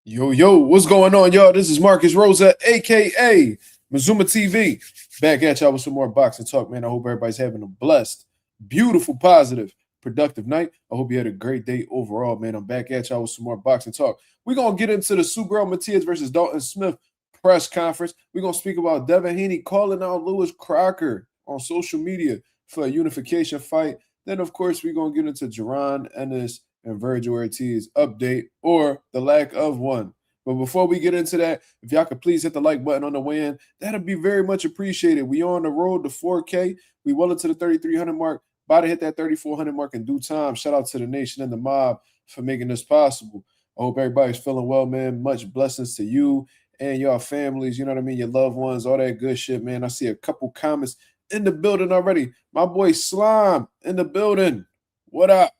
Yo, what's going on, y'all? This is Marcus Rosa, aka Mazuma TV, back at y'all with some more boxing talk, man. I hope everybody's having a blessed, beautiful, positive, productive night. I hope you had a great day overall, man. I'm back at y'all with some more boxing talk. We're gonna get into the Subriel Matías versus Dalton Smith press conference. We're gonna speak about Devin Haney calling out Lewis Crocker on social media for a unification fight. Then, of course, we're gonna get into Jaron, Ennis, and Vergil Ortiz update or the lack of one. But before we get into that, if y'all could please hit the like button on the way in, that'd be very much appreciated. We on the road to 4K. We well into the 3,300 mark. About to hit that 3,400 mark in due time. Shout out to the nation and the mob for making this possible. I hope everybody's feeling well, man. Much blessings to you and your families. You know what I mean? Your loved ones, all that good shit, man. I see a couple comments in the building already. My boy Slime in the building. What up?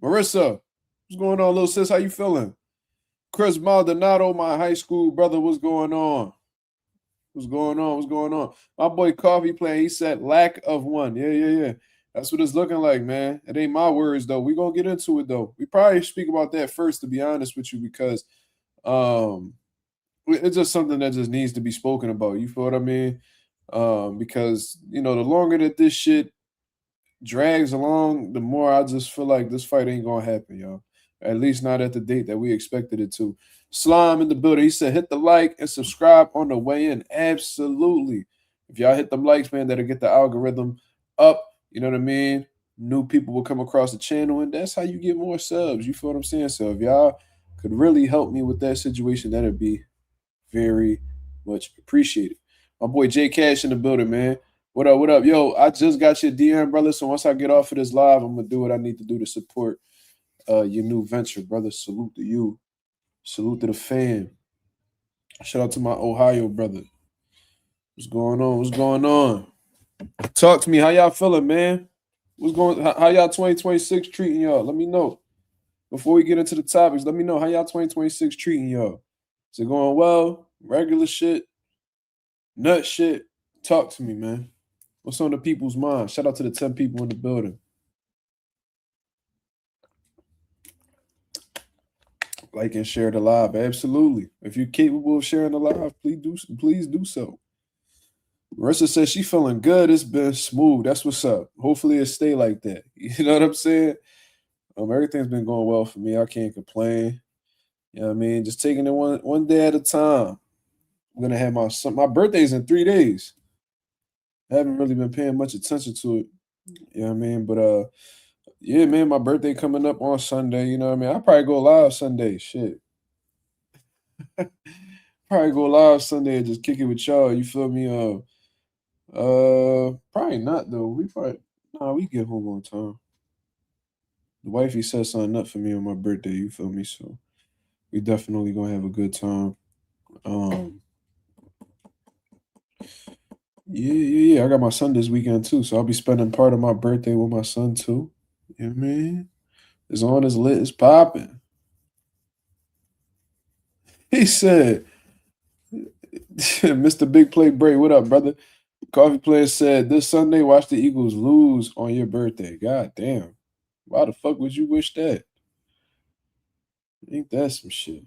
Marissa, what's going on, little sis? How you feeling? Chris Maldonado, my high school brother, what's going on? What's going on? What's going on? My boy Coffee playing, he said lack of one. Yeah. That's what it's looking like, man. It ain't my words, though. We're going to get into it, though. We probably speak about that first, to be honest with you, because it's just something that just needs to be spoken about. You feel what I mean? Because, the longer that this shit drags along, the more I just feel like this fight ain't gonna happen, y'all. At least not at the date that we expected it to. Slime in the building. He said, hit the like and subscribe on the way in. Absolutely. If y'all hit them likes, man, that'll get the algorithm up. You know what I mean? New people will come across the channel, and that's how you get more subs. You feel what I'm saying? So if y'all could really help me with that situation, that'd be very much appreciated. My boy J Cash in the building, man. What up? What up? Yo, I just got your DM, brother. So once I get off of this live, I'm gonna do what I need to do to support your new venture, brother. Salute to you. Salute to the fam. Shout out to my Ohio brother. What's going on? What's going on? Talk to me. How y'all feeling, man? What's going? How y'all 2026 treating y'all? Let me know. Before we get into the topics, let me know how y'all 2026 treating y'all. Is it going well? Regular shit? Nut shit? Talk to me, man. What's on the people's mind? Shout out to the 10 people in the building. Like and share the live. Absolutely. If you're capable of sharing the live, please do so. Marissa says she feeling good. It's been smooth. That's what's up. Hopefully it stay like that. You know what I'm saying? Everything's been going well for me. I can't complain. You know what I mean? Just taking it one day at a time. I'm gonna have my birthday's in 3 days. I haven't really been paying much attention to it. You know what I mean? But yeah, man, my birthday coming up on Sunday. You know what I mean? I'll probably go live Sunday. Shit. Probably go live Sunday and just kick it with y'all. You feel me? Probably not though. We get home on time. The wifey set something up for me on my birthday, you feel me? So we definitely gonna have a good time. Yeah. I got my son this weekend too, so I'll be spending part of my birthday with my son too. You know what I mean? It's on, it's lit, it's popping. He said, Mr. Big Play Bray, what up, brother? Coffee Player said, this Sunday, watch the Eagles lose on your birthday. God damn. Why the fuck would you wish that? Ain't that some shit?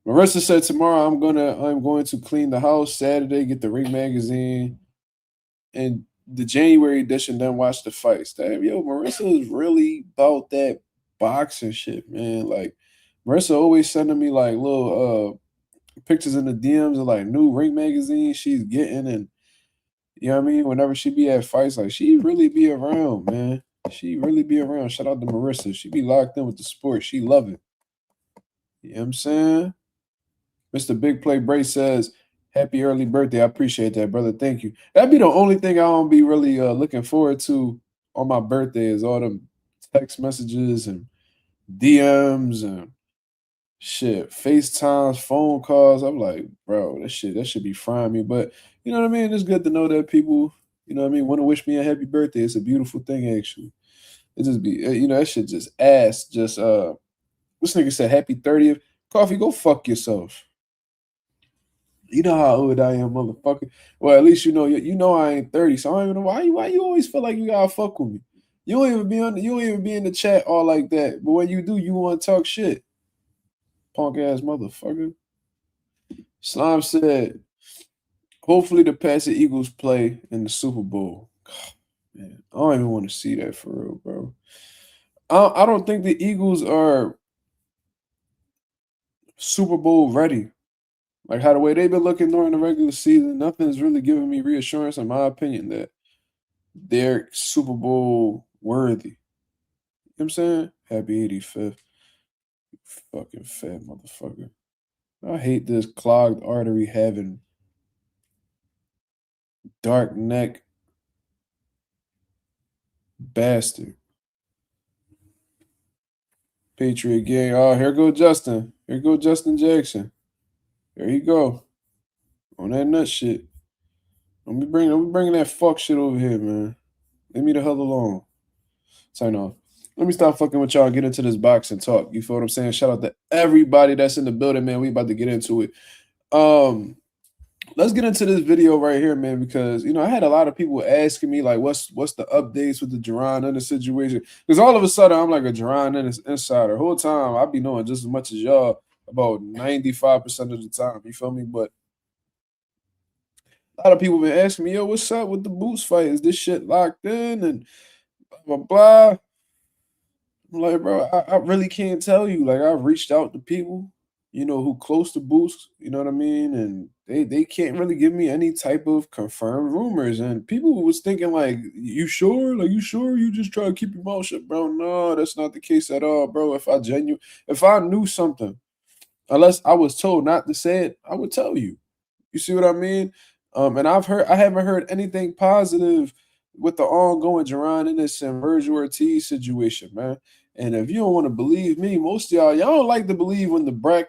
Marissa said tomorrow I'm going to clean the house. Saturday, get the Ring magazine and the January edition, then watch the fights. Damn, yo, Marissa is really about that boxing shit, man. Like Marissa always sending me like little pictures in the DMs of like new Ring magazine she's getting, and you know what I mean? Whenever she be at fights, like she really be around, man. She really be around. Shout out to Marissa. She be locked in with the sport. She love it. You know what I'm saying? Mr. Big Play Bray says, happy early birthday. I appreciate that, brother. Thank you. That'd be the only thing I don't be really looking forward to on my birthday is all them text messages and DMs and shit, FaceTimes, phone calls. I'm like, bro, that should be frying me. But you know what I mean? It's good to know that people, you know what I mean, want to wish me a happy birthday. It's a beautiful thing, actually. It just be, that shit just ass. Just this nigga said happy 30th. Coffee, go fuck yourself. You know how old I am, motherfucker. Well, at least you know I ain't 30, so I don't even know why you always feel like you gotta fuck with me. You don't even be in the chat all like that. But when you do, you want to talk shit. Punk ass motherfucker. Slime said, hopefully the Pats and Eagles play in the Super Bowl. Man, I don't even want to see that for real, bro. I don't think the Eagles are Super Bowl ready. Like how the way they've been looking during the regular season, nothing's really giving me reassurance, in my opinion, that they're Super Bowl worthy. You know what I'm saying? Happy 85th. Fucking fat motherfucker. I hate this clogged artery having dark neck bastard. Patriot gang. Oh, here go Justin. Here go Justin Jackson. There you go. On that nut shit. Don't be bringing that fuck shit over here, man. Leave me the hell alone. Sign off. Let me stop fucking with y'all and get into this boxing talk. You feel what I'm saying? Shout out to everybody that's in the building, man. We about to get into it. Let's get into this video right here, man, because I had a lot of people asking me like, what's the updates with the Jaron Ennis situation? Because all of a sudden I'm like a Jaron Ennis insider. The whole time I be knowing just as much as y'all about 95% of the time. You feel me? But a lot of people been asking me, yo, what's up with the Boots fight? Is this shit locked in? And blah, blah, blah. I'm like, bro, I really can't tell you. Like, I've reached out to people, who close to Boots, you know what I mean? And they can't really give me any type of confirmed rumors. And people was thinking, like, you sure? Like, you sure you just try to keep your mouth shut, bro? No, that's not the case at all, bro. If I knew something, unless I was told not to say it, I would tell you. You see what I mean? And I haven't heard anything positive with the ongoing Jaron Ennis and Vergil Ortiz situation, man. And if you don't want to believe me, most of y'all don't like to believe when the black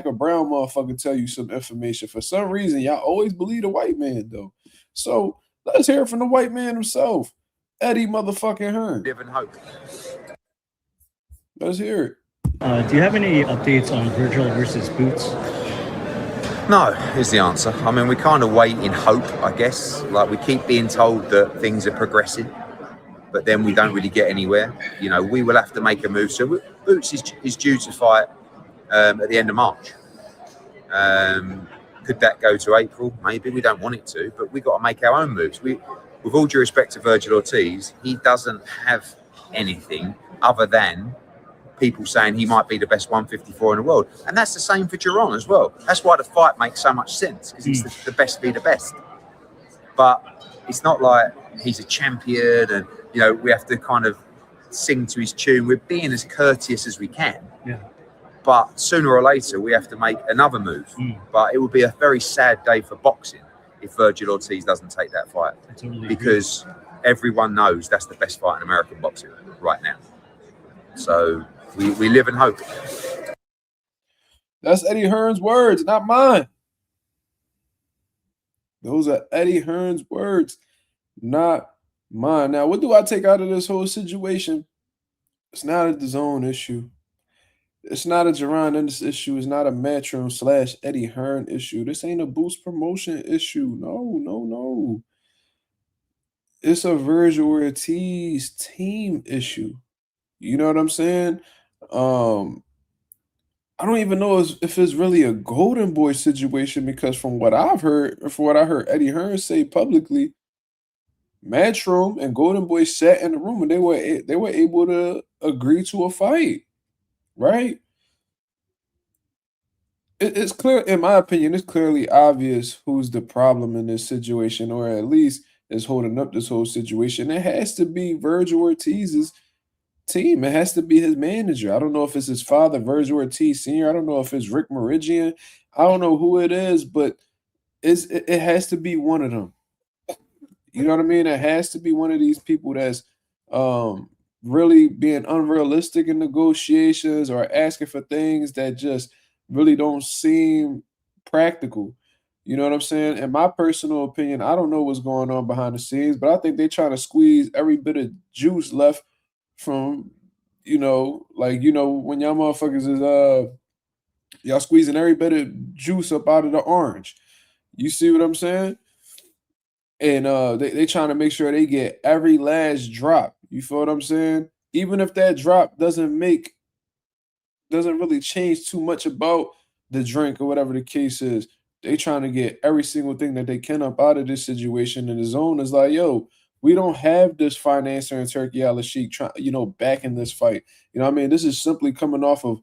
or brown motherfucker tell you some information. For some reason, y'all always believe the white man, though. So let's hear it from the white man himself, Eddie motherfucking Hearn. Live and hope. Let's hear it. Do you have any updates on Vergil versus Boots? No, is the answer. I mean, we kind of wait in hope, I guess. Like, we keep being told that things are progressing, but then we don't really get anywhere. We will have to make a move. So Boots is due to fight at the end of March. Could that go to April? Maybe. We don't want it to, but we've got to make our own moves. With all due respect to Vergil Ortiz, he doesn't have anything other than people saying he might be the best 154 in the world. And that's the same for Jaron as well. That's why the fight makes so much sense, because it's the best be the best. But it's not like he's a champion and, we have to kind of sing to his tune. We're being as courteous as we can. Yeah. But sooner or later, we have to make another move. But it would be a very sad day for boxing if Vergil Ortiz doesn't take that fight. Because everyone knows that's the best fight in American boxing right now. So we live in hope. That's Eddie Hearn's words, not mine. Those are Eddie Hearn's words, not mine. Now, what do I take out of this whole situation? It's not a DAZN issue. It's not a Jaron Ennis issue. It's not a Matchroom / Eddie Hearn issue. This ain't a Boost promotion issue. No. It's a Vergil Ortiz team issue. You know what I'm saying? I don't even know if it's really a Golden Boy situation, because from what I've heard, or from what I heard Eddie Hearn say publicly, Matchroom and Golden Boy sat in the room and they were able to agree to a fight, right? It's clear, in my opinion, it's clearly obvious who's the problem in this situation, or at least is holding up this whole situation. It has to be Vergil Ortiz's team. It has to be his manager. I don't know if it's his father, Vergil Ortiz Sr. I don't know if it's Rick Meridian. I don't know who it is, but it has to be one of them. You know what I mean? It has to be one of these people that's really being unrealistic in negotiations, or asking for things that just really don't seem practical. You know what I'm saying? In my personal opinion, I don't know what's going on behind the scenes, but I think they're trying to squeeze every bit of juice left from, when y'all motherfuckers is y'all squeezing every bit of juice up out of the orange. You see what I'm saying? And they trying to make sure they get every last drop. You feel what I'm saying? Even if that drop doesn't make doesn't really change too much about the drink or whatever the case is. They trying to get every single thing that they can up out of this situation. And the zone is like, yo, we don't have this financier and Turkey Al Sheikh trying, back in this fight. You know what I mean? This is simply coming off of,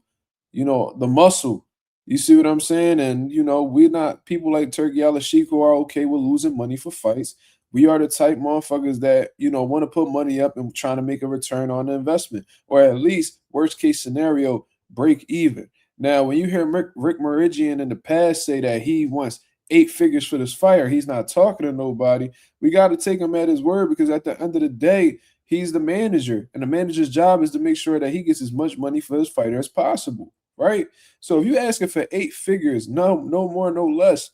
the muscle. You see what I'm saying? And we're not people like Turkey Al Sheikh who are okay with losing money for fights. We are the type motherfuckers that, want to put money up and trying to make a return on the investment, or at least worst case scenario, break even. Now, when you hear Rick Meridian in the past say that he wants 8 figures for this fire, he's not talking to nobody. We got to take him at his word, because at the end of the day, he's the manager, and the manager's job is to make sure that he gets as much money for his fighter as possible, right? So if you're asking for 8 figures, no more, no less,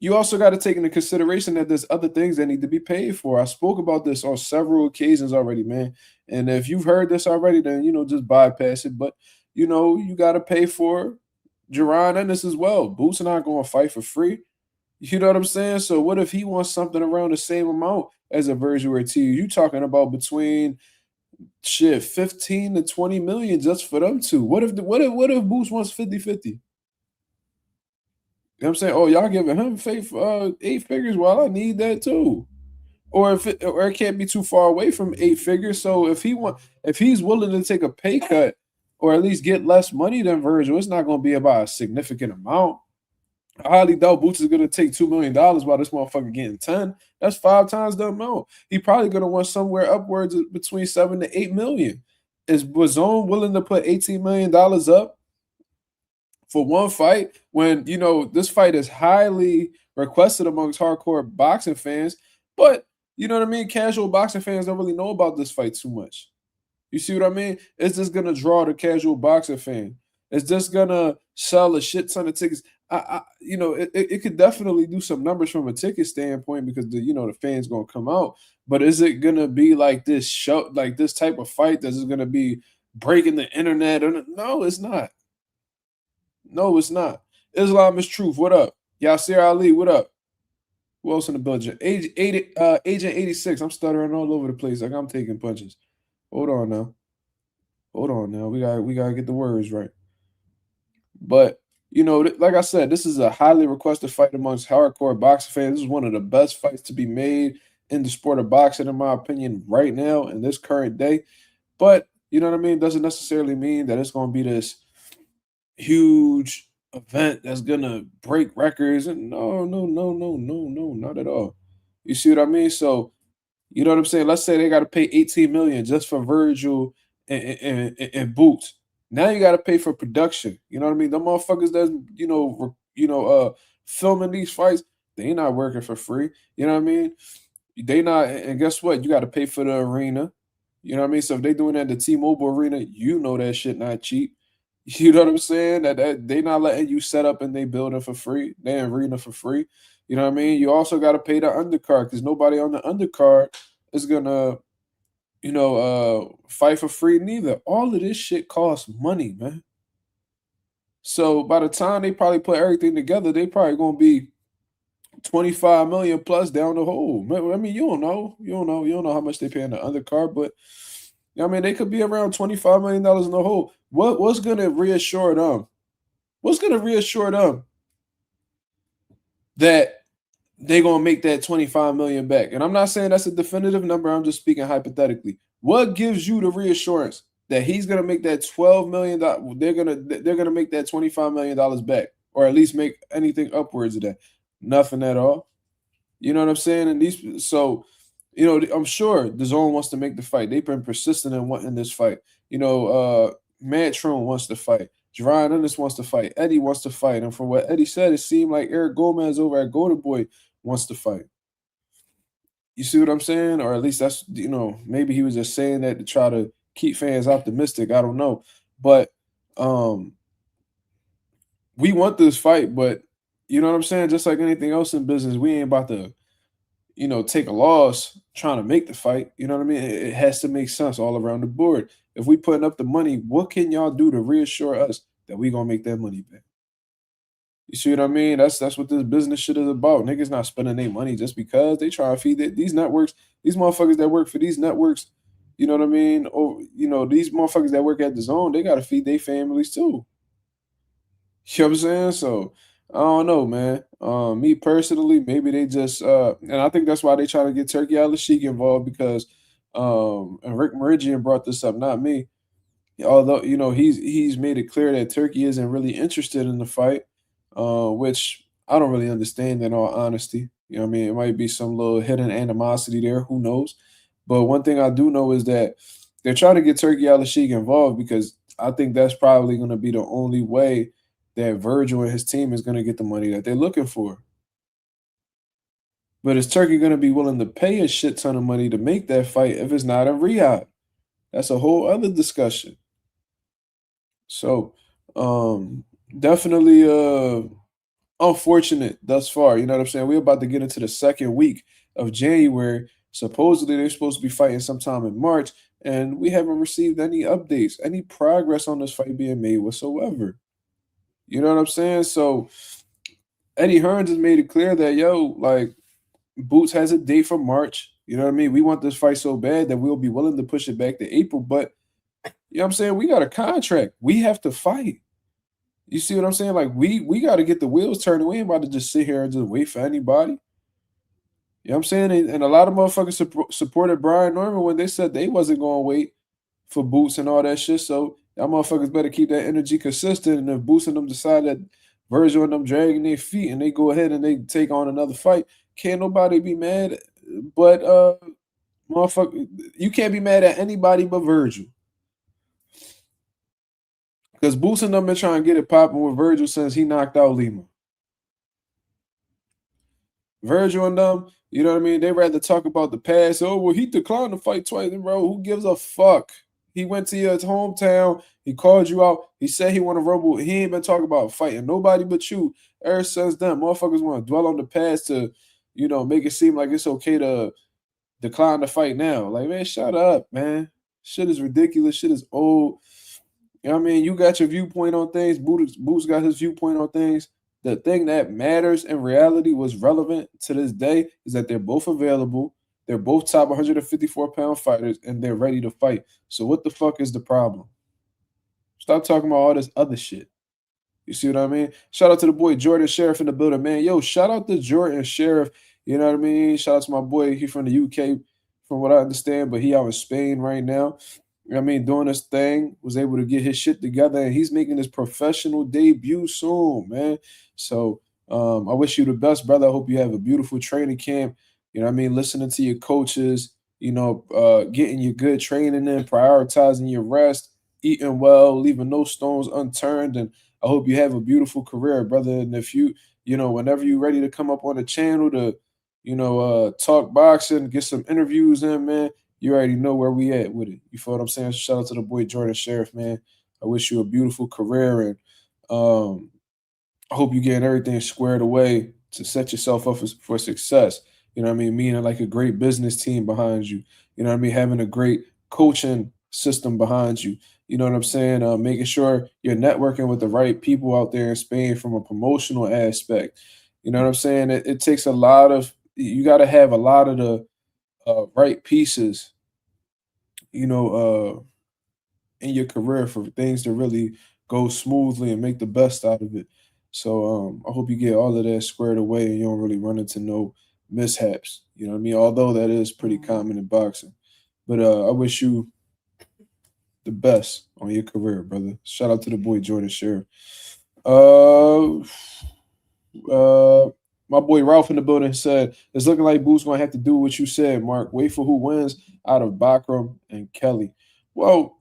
you also got to take into consideration that there's other things that need to be paid for. I spoke about this on several occasions already, man. And if you've heard this already, then, just bypass it. But, you got to pay for Jaron Ennis as well. Boot's not going to fight for free. You know what I'm saying? So what if he wants something around the same amount as a Vergil Ortiz? You talking about between 15 to 20 million just for them two. What if Boots wants 50-50? You know what I'm saying? Oh, y'all giving him 8 figures? Well, I need that too. Or it can't be too far away from 8 figures. So if he's willing to take a pay cut, or at least get less money than Vergil, it's not going to be about a significant amount. I highly doubt Boots is going to take $2 million while this motherfucker getting 10. That's 5 times the amount. He probably going to want somewhere upwards of between 7 to 8 million. Is Bazone willing to put $18 million up for one fight when, this fight is highly requested amongst hardcore boxing fans? But, you know what I mean? Casual boxing fans don't really know about this fight too much. You see what I mean? It's just going to draw the casual boxing fan. It's just going to sell a shit ton of tickets. It could definitely do some numbers from a ticket standpoint, because the fans going to come out. But is it going to be like this show, like this type of fight that is going to be breaking the internet? No, it's not. No, it's not. Islam is truth. What up? Yasir Ali, what up? Who else in the building? Agent 86. I'm stuttering all over the place. Like I'm taking punches. Hold on now. We gotta get the words right. But like I said, this is a highly requested fight amongst hardcore boxing fans. This is one of the best fights to be made in the sport of boxing, in my opinion, right now in this current day. But you know what I mean? Doesn't necessarily mean that it's going to be this huge event that's gonna break records. And no, not at all. You see what I mean? So you know what I'm saying? Let's say they got to pay 18 million just for Vergil and Boots. Now you got to pay for production. You know what I mean? The motherfuckers that's filming these fights, they ain't not working for free. You know what I mean? They not, and guess what? You got to pay for the arena. You know what I mean? So if they doing that at the T-Mobile Arena, that shit not cheap. You know what I'm saying? That they not letting you set up in their building for free, their arena for free. You know what I mean? You also got to pay the undercard, because nobody on the undercard is gonna, fight for free neither. All of this shit costs money, man. So by the time they probably put everything together, they probably gonna be 25 million plus down the hole. I mean, you don't know how much they pay in the undercard, but they could be around $25 million in the hole. What's gonna reassure them? What's gonna reassure them that they're gonna make that 25 million back? And I'm not saying that's a definitive number. I'm just speaking hypothetically. What gives you the reassurance that he's gonna make that $12 million? They're gonna make that $25 million back, or at least make anything upwards of that? Nothing at all. You know what I'm saying? And I'm sure the zone wants to make the fight. They've been persistent in wanting this fight. Matchroom wants to fight. Jaron Ennis wants to fight. Eddie wants to fight. And from what Eddie said, it seemed like Eric Gomez over at Golden Boy wants to fight. You see what I'm saying? Or at least that's, maybe he was just saying that to try to keep fans optimistic. I don't know. But we want this fight, but you know what I'm saying? Just like anything else in business, we ain't about to, take a loss trying to make the fight. You know what I mean? It has to make sense all around the board. If we putting up the money, what can y'all do to reassure us that we gonna make that money back? You see what I mean? That's what this business shit is about. Niggas not spending their money just because they try to feed these networks. These motherfuckers that work for these networks, You know what I mean? Or these motherfuckers that work at the zone, they gotta feed their families too. You know what I'm saying? So I don't know, man. Me personally, maybe they just and I think that's why they try to get Turkey Al-Sheikh involved because and Rick Meridian brought this up, not me. Although he's made it clear that Turkey isn't really interested in the fight, which I don't really understand in all honesty. You know what I mean? It might be some little hidden animosity there, who knows? But one thing I do know is that they're trying to get Turkey Al-Sheikh involved because I think that's probably going to be the only way that Vergil and his team is going to get the money that they're looking for. But is Turkey going to be willing to pay a shit ton of money to make that fight if it's not in Riyadh? That's a whole other discussion. So, definitely unfortunate thus far. You know what I'm saying? We're about to get into the second week of January. Supposedly they're supposed to be fighting sometime in March, and we haven't received any updates, any progress on this fight being made whatsoever. You know what I'm saying? So Eddie Hearns has made it clear that like Boots has a date for March. You know what I mean? We want this fight so bad that we'll be willing to push it back to April, but you know what I'm saying? We got a contract. We have to fight. You see what I'm saying? Like we got to get the wheels turning. We ain't about to just sit here and just wait for anybody. You know what I'm saying? And a lot of motherfuckers supported Brian Norman when they said they wasn't going to wait for Boots and all that shit. So y'all motherfuckers better keep that energy consistent. And if Boots and them decide that Vergil and them dragging their feet and they go ahead and they take on another fight, can't nobody be mad. But motherfucker, you can't be mad at anybody but Vergil. Because Boots and them been trying to get it popping with Vergil since he knocked out Lima. Vergil and them, you know what I mean? They rather talk about the past. Oh, well, he declined to fight twice. Bro, who gives a fuck? He went to your hometown. He called you out. He said he want to rumble. He ain't been talking about fighting nobody but you. Ever since then, motherfuckers want to dwell on the past to, make it seem like it's okay to decline to fight now. Like, man, shut up, man. Shit is ridiculous. Shit is old. You know what I mean? You got your viewpoint on things. Boots got his viewpoint on things. The thing that matters in reality, was relevant to this day, is that they're both available. They're both top 154-pound fighters, and they're ready to fight. So what the fuck is the problem? Stop talking about all this other shit. You see what I mean? Shout out to the boy Jordan Sheriff in the building, man. Yo, shout out to Jordan Sheriff. You know what I mean? Shout out to my boy. He from the UK, from what I understand, but he out in Spain right now. You know what I mean, doing his thing, was able to get his shit together, and he's making his professional debut soon, man. So I wish you the best, brother. I hope you have a beautiful training camp. You know what I mean? Listening to your coaches, getting your good training in, prioritizing your rest, eating well, leaving no stones unturned. And I hope you have a beautiful career, brother. And if whenever you're ready to come up on the channel to, talk boxing, get some interviews in, man, you already know where we at with it. You feel what I'm saying? Shout out to the boy Jordan Sheriff, man. I wish you a beautiful career, and I hope you getting everything squared away to set yourself up for success. You know what I mean? Meaning like a great business team behind you. You know what I mean? Having a great coaching system behind you. You know what I'm saying? Making sure you're networking with the right people out there in Spain from a promotional aspect. You know what I'm saying? It takes a lot of, you got to have a lot of the right pieces, in your career for things to really go smoothly and make the best out of it. So I hope you get all of that squared away and you don't really run into no mishaps. You know what I mean? Although that is pretty common in boxing. But I wish you the best on your career, brother. Shout out to the boy Jordan Sheriff. My boy Ralph in the building said, it's looking like Boots going to have to do what you said, Mark. Wait for who wins out of Bakram and Kelly. Well,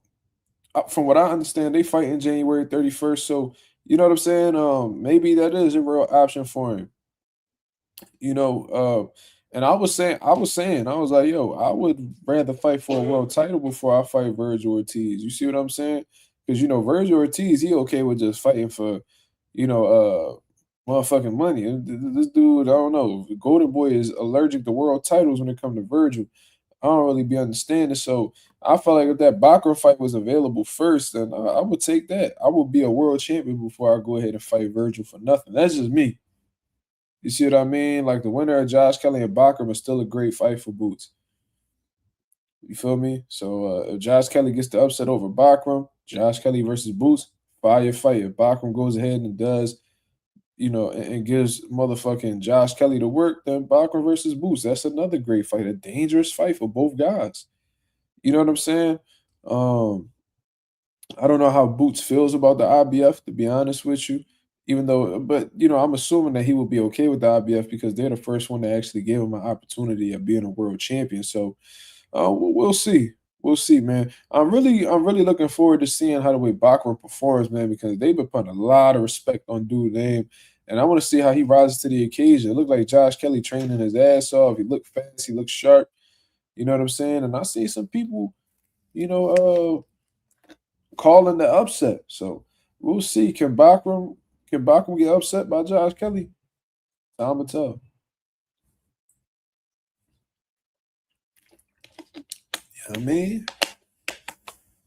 from what I understand, they fight in January 31st. So, you know what I'm saying? Maybe that is a real option for him. And I was like, yo, I would rather fight for a world title before I fight Vergil Ortiz. You see what I'm saying? Because, Vergil Ortiz, he okay with just fighting for, motherfucking money. This dude, I don't know. Golden Boy is allergic to world titles when it comes to Vergil. I don't really be understanding. So I felt like if that Bakram fight was available first, then I would take that. I would be a world champion before I go ahead and fight Vergil for nothing. That's just me. You see what I mean? Like the winner of Josh Kelly and Bakram is still a great fight for Boots. You feel me? So if Josh Kelly gets the upset over Bakram, Josh Kelly versus Boots, fire fight. If Bakram goes ahead and does, and gives motherfucking Josh Kelly the work, then Bakram versus Boots. That's another great fight, a dangerous fight for both guys. You know what I'm saying? Um, I don't know how Boots feels about the IBF, to be honest with you. Even though, but I'm assuming that he will be okay with the IBF because they're the first one that actually gave him an opportunity of being a world champion. So we'll see. We'll see, man. I'm really looking forward to seeing how the way Bachman performs, man, because they've been putting a lot of respect on dude's name. And I want to see how he rises to the occasion. It looked like Josh Kelly training his ass off. He looked fast, he looked sharp. You know what I'm saying? And I see some people, you know, calling the upset. So we'll see. Can Bachman get upset by Josh Kelly? Time will tell. You know what I mean?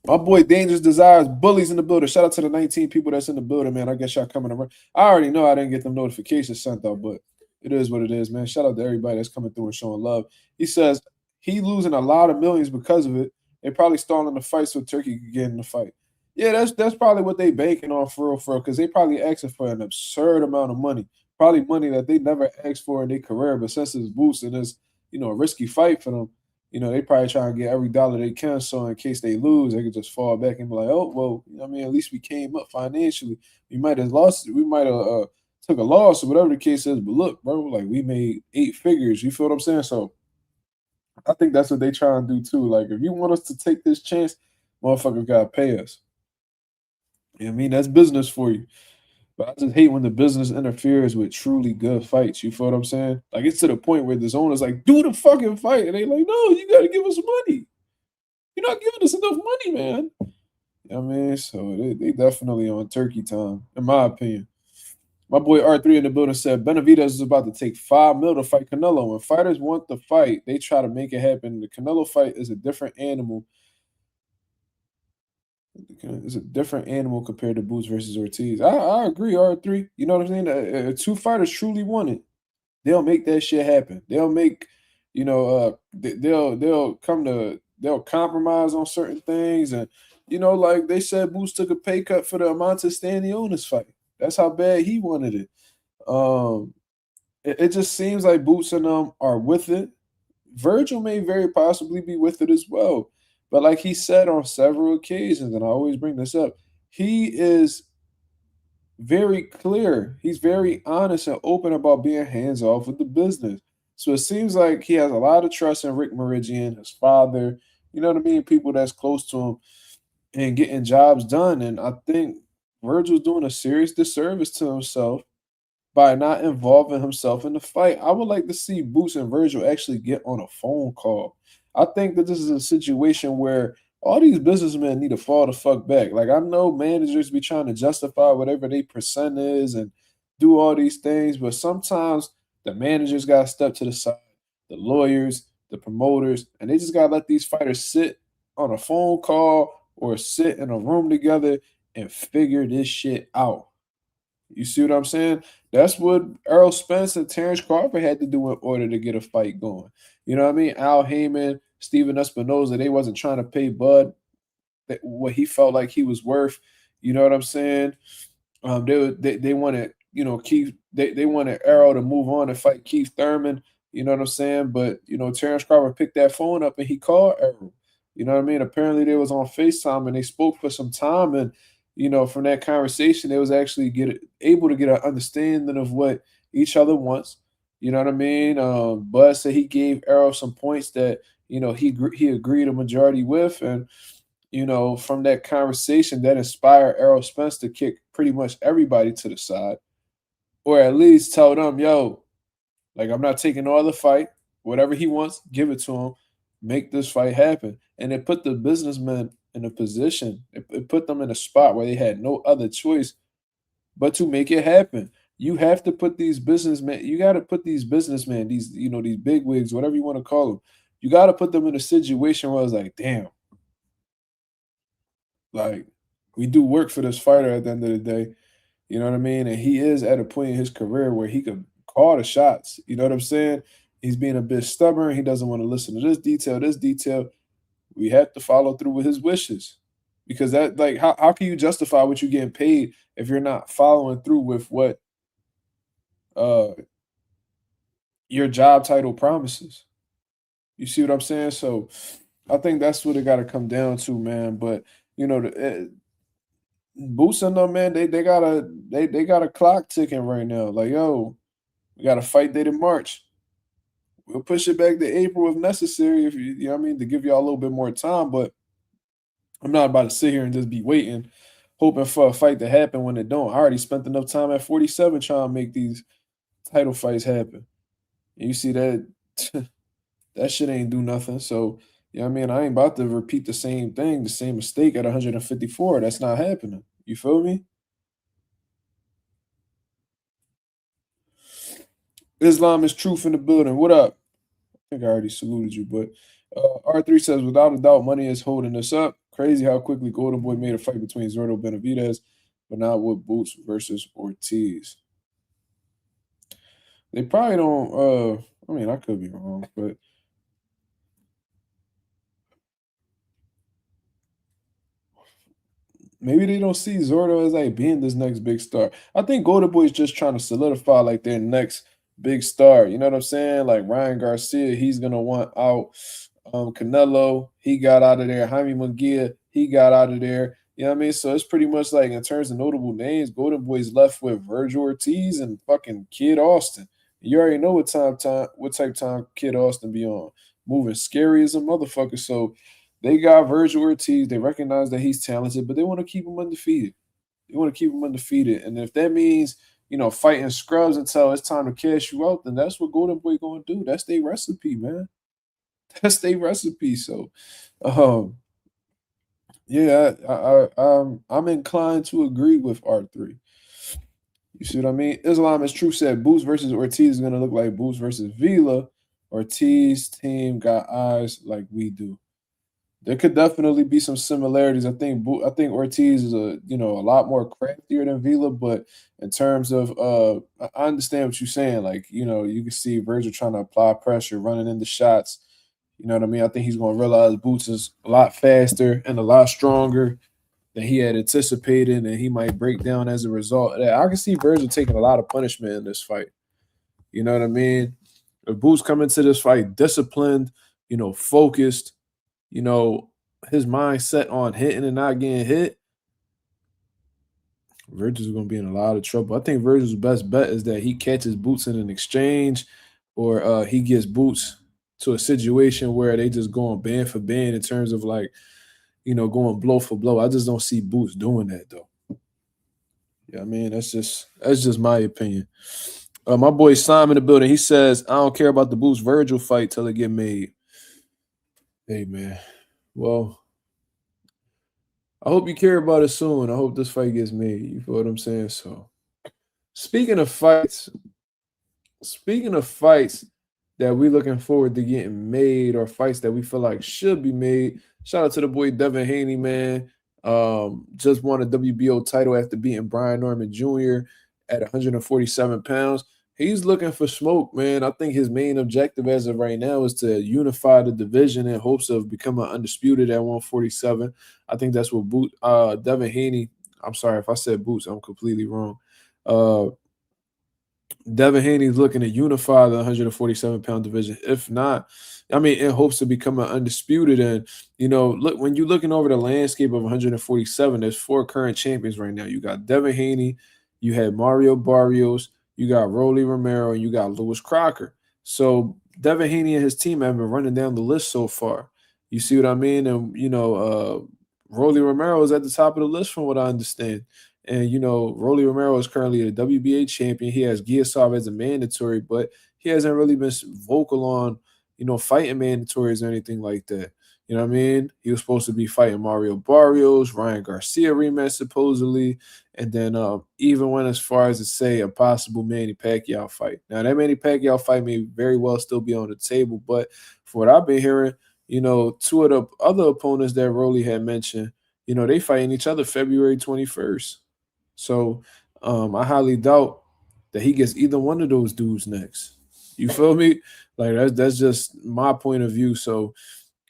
My boy Dangerous Desires, bullies in the building. Shout out to the 19 people that's in the building, man. I guess y'all coming around. I already know I didn't get them notifications sent out, but it is what it is, man. Shout out to everybody that's coming through and showing love. He says he losing a lot of millions because of it. They probably stalling the fight so Turkey could get in the fight. Yeah, that's probably what they banking on for real, because they probably asking for an absurd amount of money. Probably money that they never asked for in their career, but since it's Boost and it's a risky fight for them, they probably try and get every dollar they can, so in case they lose, they could just fall back and be like, oh, well, at least we came up financially. We might have lost it. We might have took a loss or whatever the case is. But look, bro, like we made 8 figures. You feel what I'm saying? So I think that's what they try and do too. Like if you want us to take this chance, motherfuckers got to pay us. You know what I mean? That's business for you. But I just hate when the business interferes with truly good fights. You feel what I'm saying? Like it's to the point where this owner's like, do the fucking fight. And they like, no, you gotta give us money. You're not giving us enough money, man. You know what I mean? So they definitely on turkey time, in my opinion. My boy R3 in the building said Benavidez is about to take $5 million to fight Canelo. When fighters want the fight, they try to make it happen. The Canelo fight is a different animal. It's a different animal compared to Boots versus Ortiz. I agree, R3. You know what I'm saying? If 2 fighters truly want it, they'll make that shit happen. They'll make, they'll compromise on certain things. And, like they said, Boots took a pay cut for the Amante Stanionis fight. That's how bad he wanted it. It just seems like Boots and them are with it. Vergil may very possibly be with it as well. But like he said on several occasions, and I always bring this up, he is very clear. He's very honest and open about being hands off with the business. So it seems like he has a lot of trust in Rick Meridian, his father, you know what I mean? People that's close to him and getting jobs done. And I think Virgil's doing a serious disservice to himself by not involving himself in the fight. I would like to see Boots and Vergil actually get on a phone call. I think that this is a situation where all these businessmen need to fall the fuck back. Like I know managers be trying to justify whatever their percent is and do all these things, but sometimes the managers gotta step to the side, the lawyers, the promoters, and they just gotta let these fighters sit on a phone call or sit in a room together and figure this shit out. You see what I'm saying? That's what Errol Spence and Terrence Crawford had to do in order to get a fight going. You know what I mean? Al Heyman, Steven Espinoza, they wasn't trying to pay Bud what he felt like he was worth. You know what I'm saying? They wanted Keith. They wanted Errol to move on and fight Keith Thurman. You know what I'm saying? But Terrence Crawford picked that phone up and he called Errol. You know what I mean? Apparently they was on FaceTime and they spoke for some time, and from that conversation, they was actually able to get an understanding of what each other wants. You know what I mean? Bud said he gave Errol some points that he agreed a majority with, and from that conversation, that inspired Errol Spence to kick pretty much everybody to the side, or at least tell them, "Yo, like I'm not taking all the fight. Whatever he wants, give it to him. Make this fight happen." And it put the businessmen in a position. It put them in a spot where they had no other choice but to make it happen. You have to put these businessmen. You got to put these businessmen, these big wigs, whatever you want to call them. You got to put them in a situation where it's like, damn, like we do work for this fighter at the end of the day. You know what I mean? And he is at a point in his career where he could call the shots. You know what I'm saying? He's being a bit stubborn. He doesn't want to listen to this detail, We have to follow through with his wishes. Because that, like, how can you justify what you're getting paid if you're not following through with what uh your job title promises? You see what I'm saying? So I think that's what it got to come down to, man. But you know, Boots and them, man, they got a clock ticking right now. Like, yo, we got a fight date in March. We'll push it back to April if necessary, if you know what I mean, to give y'all a little bit more time. But I'm not about to sit here and just be waiting, hoping for a fight to happen when it don't. I already spent enough time at 47 trying to make these title fights happen. And you see that that shit ain't do nothing. So, you know what I mean? I ain't about to repeat the same thing, the same mistake at 154. That's not happening. You feel me? Islam is truth in the building. What up? I think I already saluted you, but R3 says, without a doubt, money is holding us up. Crazy how quickly Golden Boy made a fight between Zordo Benavidez, but not with Boots versus Ortiz. They probably don't. I mean, I could be wrong, but maybe they don't see Zordo as like being this next big star. I think Golden Boy is just trying to solidify like their next big star. You know what I'm saying? Like Ryan Garcia, he's gonna want out. Canelo, he got out of there. Jaime Munguia, he got out of there. You know what I mean? So it's pretty much like in terms of notable names, Golden Boy's left with Vergil Ortiz and fucking Kid Austin. You already know what type time Kid Austin be on. Moving scary as a motherfucker. So they got Vergil Ortiz. They recognize that he's talented, but they want to keep him undefeated. They want to keep him undefeated. And if that means, you know, fighting scrubs until it's time to cash you out, then that's what Golden Boy gonna do. That's their recipe, man. That's their recipe. So, yeah, I'm inclined to agree with R3. You see what I mean? Islam is true said Boots versus Ortiz is gonna look like Boots versus Vila. Ortiz team got eyes like we do. There could definitely be some similarities. I think Ortiz is a lot more craftier than Vila, but in terms of I understand what you're saying. Like, you can see Vergil trying to apply pressure, running into shots. You know what I mean? I think he's going to realize Boots is a lot faster and a lot stronger than he had anticipated, and he might break down as a result of that. I can see Vergil taking a lot of punishment in this fight. You know what I mean? If Boots come into this fight disciplined, focused, his mind set on hitting and not getting hit, Vergil's going to be in a lot of trouble. I think Vergil's best bet is that he catches Boots in an exchange, or he gets Boots to a situation where they just going band for band in terms of like, going blow for blow. I just don't see Boots doing that though. Yeah, I mean, that's just my opinion. My boy Simon in the building, he says, I don't care about the Boots Vergil fight till it get made. Hey man. Well, I hope you care about it soon. I hope this fight gets made. You feel what I'm saying? So speaking of fights that we looking forward to getting made, or fights that we feel like should be made, shout out to the boy Devin Haney, man. Just won a WBO title after beating Brian Norman Jr. at 147 pounds. He's looking for smoke, man. I think his main objective as of right now is to unify the division in hopes of becoming undisputed at 147. I think that's what Devin Haney, I'm sorry if I said Boots, I'm completely wrong. Devin Haney's looking to unify the 147-pound division. If not, I mean, in hopes to become an undisputed. And, look, when you're looking over the landscape of 147, there's 4 current champions right now. You got Devin Haney, you had Mario Barrios, you got Rolly Romero, and you got Lewis Crocker. So Devin Haney and his team have been running down the list so far. You see what I mean? And, Rolly Romero is at the top of the list from what I understand. And, Rolly Romero is currently a WBA champion. He has Giasov as a mandatory, but he hasn't really been vocal on, fighting mandatories or anything like that. You know what I mean? He was supposed to be fighting Mario Barrios, Ryan Garcia rematch supposedly, and then even went as far as to say a possible Manny Pacquiao fight. Now, that Manny Pacquiao fight may very well still be on the table, but for what I've been hearing, 2 of the other opponents that Rolly had mentioned, they fighting each other February 21st. So I highly doubt that he gets either one of those dudes next. You feel me? Like that's just my point of view. So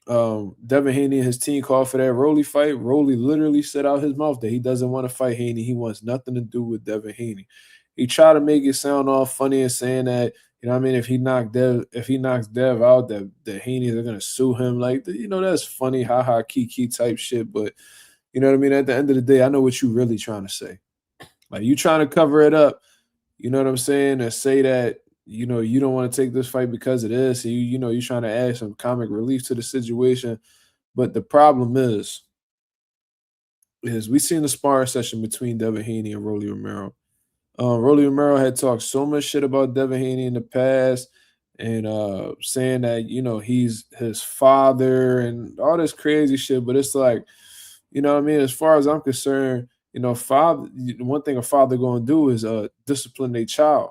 Devin Haney and his team called for that Rolly fight. Rolly literally said out his mouth that he doesn't want to fight Haney. He wants nothing to do with Devin Haney. He tried to make it sound all funny and saying that, you know what I mean, if he knocks Dev out, that Haney are gonna sue him. Like, you know, that's funny, haha, kiki type shit. But you know what I mean? At the end of the day, I know what you really trying to say. Like, you trying to cover it up, you know what I'm saying, and say that, you know, you don't want to take this fight because of this. You know, you're trying to add some comic relief to the situation. But the problem is we seen the sparring session between Devin Haney and Rolly Romero. Rolly Romero had talked so much shit about Devin Haney in the past and saying that, you know, he's his father and all this crazy shit. But it's like, you know what I mean? As far as I'm concerned, you know, one thing a father going to do is discipline their child.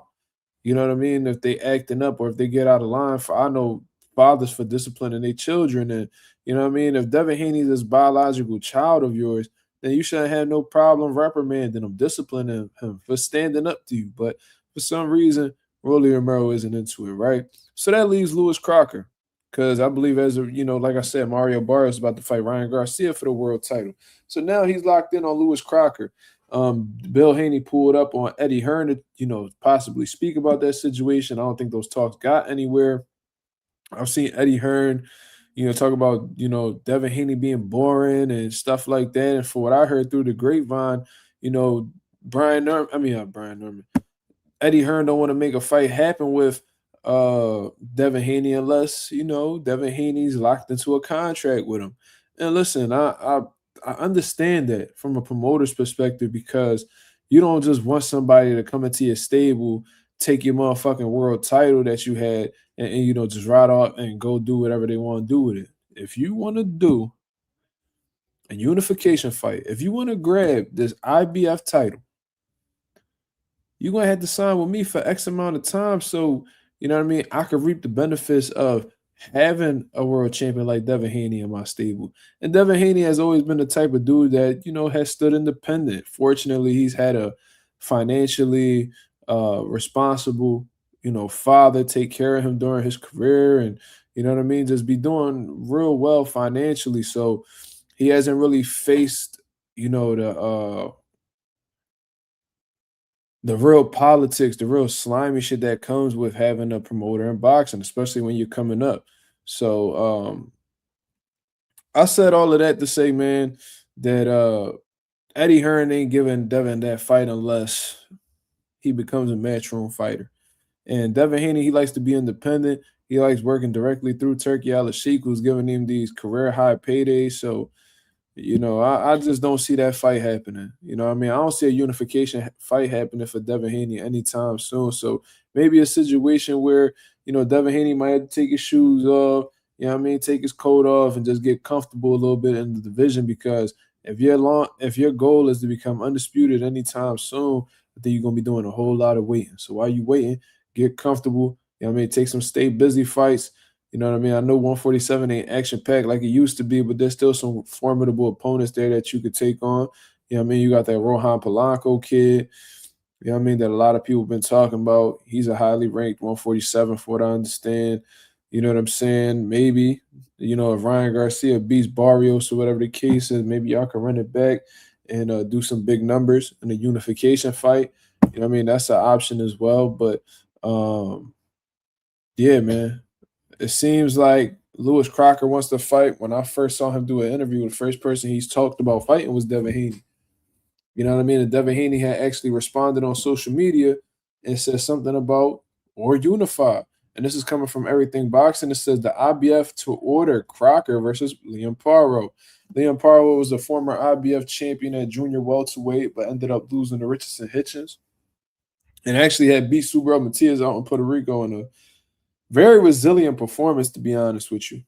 You know what I mean? If they acting up or if they get out of line, I know fathers for disciplining their children. And you know what I mean? If Devin Haney is this biological child of yours, then you shouldn't have no problem reprimanding him, disciplining him for standing up to you. But for some reason, Rolly Romero isn't into it, right? So that leaves Lewis Crocker. Because I believe, you know, like I said, Mario Barra is about to fight Ryan Garcia for the world title. So now he's locked in on Lewis Crocker. Bill Haney pulled up on Eddie Hearn to, you know, possibly speak about that situation. I don't think those talks got anywhere. I've seen Eddie Hearn, you know, talk about, you know, Devin Haney being boring and stuff like that. And for what I heard through the grapevine, you know, Eddie Hearn don't want to make a fight happen with Devin Haney unless, you know, Devin Haney's locked into a contract with him. And listen, I understand that from a promoter's perspective because you don't just want somebody to come into your stable, take your motherfucking world title that you had, and you know, just ride off and go do whatever they want to do with it. If you want to do a unification fight, if you want to grab this IBF title, you're going to have to sign with me for X amount of time. So, you know what I mean? I could reap the benefits of having a world champion like Devin Haney in my stable. And Devin Haney has always been the type of dude that, you know, has stood independent. Fortunately, he's had a financially responsible, you know, father take care of him during his career and, you know what I mean, just be doing real well financially. So he hasn't really faced, you know, the real politics, the real slimy shit that comes with having a promoter in boxing, especially when you're coming up. So I said all of that to say, man, that Eddie Hearn ain't giving Devin that fight unless he becomes a matchroom fighter. And Devin Haney, he likes to be independent. He likes working directly through Turkey Al-Sheikh, who's giving him these career high paydays. So you know, I just don't see that fight happening. You know what I mean? I don't see a unification fight happening for Devin Haney anytime soon. So maybe a situation where, you know, Devin Haney might have to take his shoes off, you know what I mean, take his coat off and just get comfortable a little bit in the division because if your goal is to become undisputed anytime soon, then you're gonna be doing a whole lot of waiting. So while you waiting, get comfortable, you know what I mean, take some stay busy fights. You know what I mean? I know 147 ain't action-packed like it used to be, but there's still some formidable opponents there that you could take on. You know what I mean? You got that Rohan Polanco kid, you know what I mean, that a lot of people have been talking about. He's a highly ranked 147 for what I understand. You know what I'm saying? Maybe, you know, if Ryan Garcia beats Barrios or whatever the case is, maybe y'all can run it back and do some big numbers in a unification fight. You know what I mean? That's an option as well. But, yeah, man. It seems like Lewis Crocker wants to fight. When I first saw him do an interview, the first person he's talked about fighting was Devin Haney. You know what I mean? And Devin Haney had actually responded on social media and said something about or unify. And this is coming from Everything Boxing. It says the IBF to order Crocker versus Liam Paro. Liam Paro was a former IBF champion at junior welterweight, but ended up losing to Richardson Hitchens. And actually had beat Subriel Matías out in Puerto Rico in a very resilient performance, to be honest with you.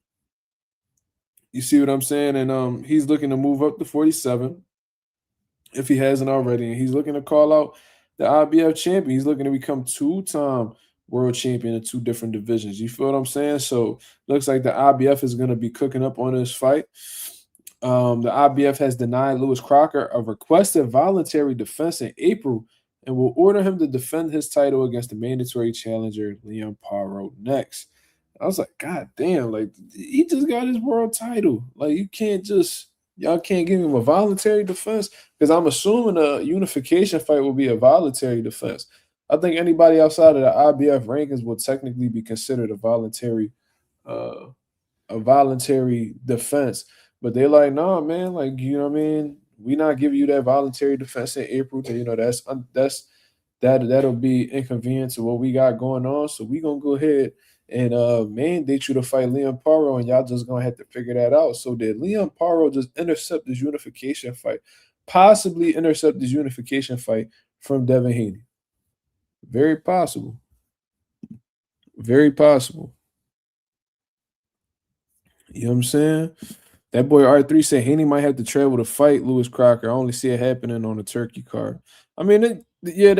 You see what I'm saying? And he's looking to move up to 47 if he hasn't already. And he's looking to call out the IBF champion. He's looking to become two-time world champion in two different divisions. You feel what I'm saying? So looks like the IBF is going to be cooking up on this fight. The IBF has denied Lewis Crocker a requested voluntary defense in April and will order him to defend his title against the mandatory challenger, Liam Paro, next. I was like, God damn, like he just got his world title. Like you can't just y'all can't give him a voluntary defense because I'm assuming a unification fight will be a voluntary defense. I think anybody outside of the IBF rankings will technically be considered uh, a voluntary defense. But they're like, nah, man, like you know what I mean. We not give you that voluntary defense in April. You know that'll be inconvenient to what we got going on. So we gonna go ahead and mandate you to fight Liam Paro, and y'all just gonna have to figure that out. So did Liam Paro just intercept this unification fight, possibly intercept this unification fight from Devin Haney? Very possible. Very possible. You know what I'm saying? That boy R3 said Haney might have to travel to fight Lewis Crocker. I only see it happening on the turkey card. I mean, yeah,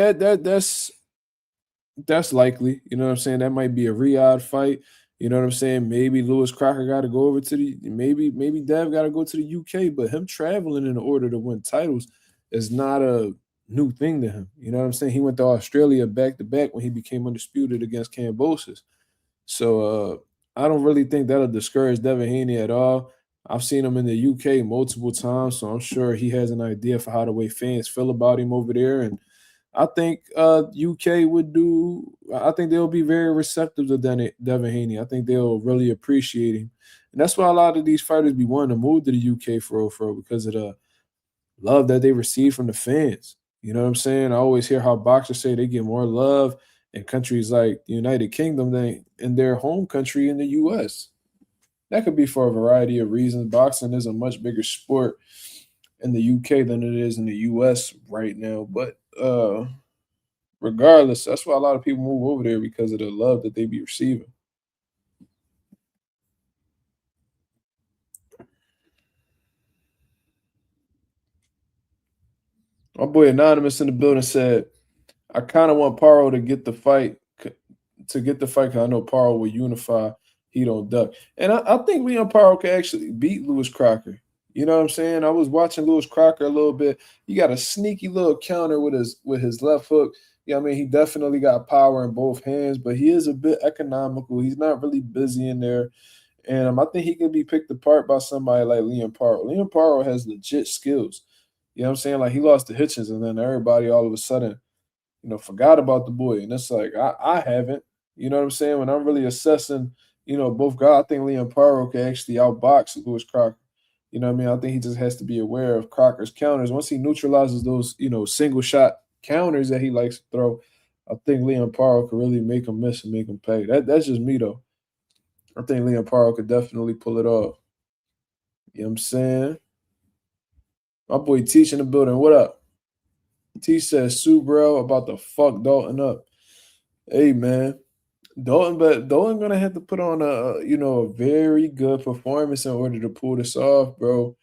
that's likely. You know what I'm saying? That might be a Riyadh fight. You know what I'm saying? Maybe Lewis Crocker got to go over to maybe Dev got to go to the UK, but him traveling in order to win titles is not a new thing to him. You know what I'm saying? He went to Australia back to back when he became undisputed against Cambosis. So I don't really think that'll discourage Devin Haney at all. I've seen him in the UK multiple times, so I'm sure he has an idea for how the way fans feel about him over there. And I think UK would do. I think they'll be very receptive to Devin Haney. I think they'll really appreciate him, and that's why a lot of these fighters be wanting to move to the UK for because of the love that they receive from the fans. You know what I'm saying? I always hear how boxers say they get more love in countries like the United Kingdom than in their home country in the US. That could be for a variety of reasons. Boxing is a much bigger sport in the UK than it is in the US right now. But regardless, that's why a lot of people move over there because of the love that they be receiving. My boy Anonymous in the building said, I kind of want Paro to get the fight because I know Paro will unify. He don't duck. And I think Leon Paro can actually beat Lewis Crocker. You know what I'm saying? I was watching Lewis Crocker a little bit. He got a sneaky little counter with his left hook. Yeah, I mean, he definitely got power in both hands, but he is a bit economical. He's not really busy in there. And I think he can be picked apart by somebody like Liam Paro. Liam Paro has legit skills. You know what I'm saying? Like he lost to Hitchens, and then everybody all of a sudden, forgot about the boy. And it's like I haven't. You know what I'm saying? When I'm really assessing, both guys, I think Liam Paro can actually outbox Lewis Crocker. You know what I mean? I think he just has to be aware of Crocker's counters. Once he neutralizes those, single shot counters that he likes to throw, I think Liam Paro could really make him miss and make him pay. That's just me though. I think Liam Paro could definitely pull it off. You know what I'm saying? My boy Teach in the building. What up? T says Subriel about to fuck Dalton up. Hey man, Dalton gonna have to put on a very good performance in order to pull this off, bro.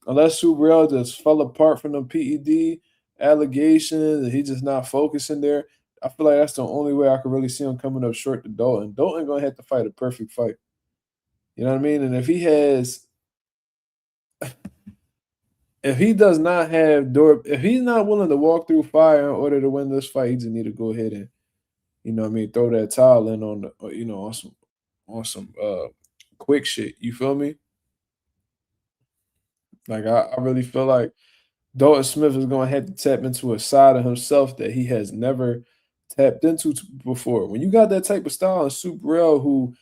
Unless Subriel just fell apart from the PED allegations and he just not focusing there, I feel like that's the only way I could really see him coming up short to Dalton. Dalton gonna have to fight a perfect fight. You know what I mean? And if he does not have if he's not willing to walk through fire in order to win this fight, he just need to go ahead and throw that towel in on on some quick shit. You feel me? Like I really feel like Dalton Smith is going to have to tap into a side of himself that he has never tapped into before. When you got that type of style in Subriel, who,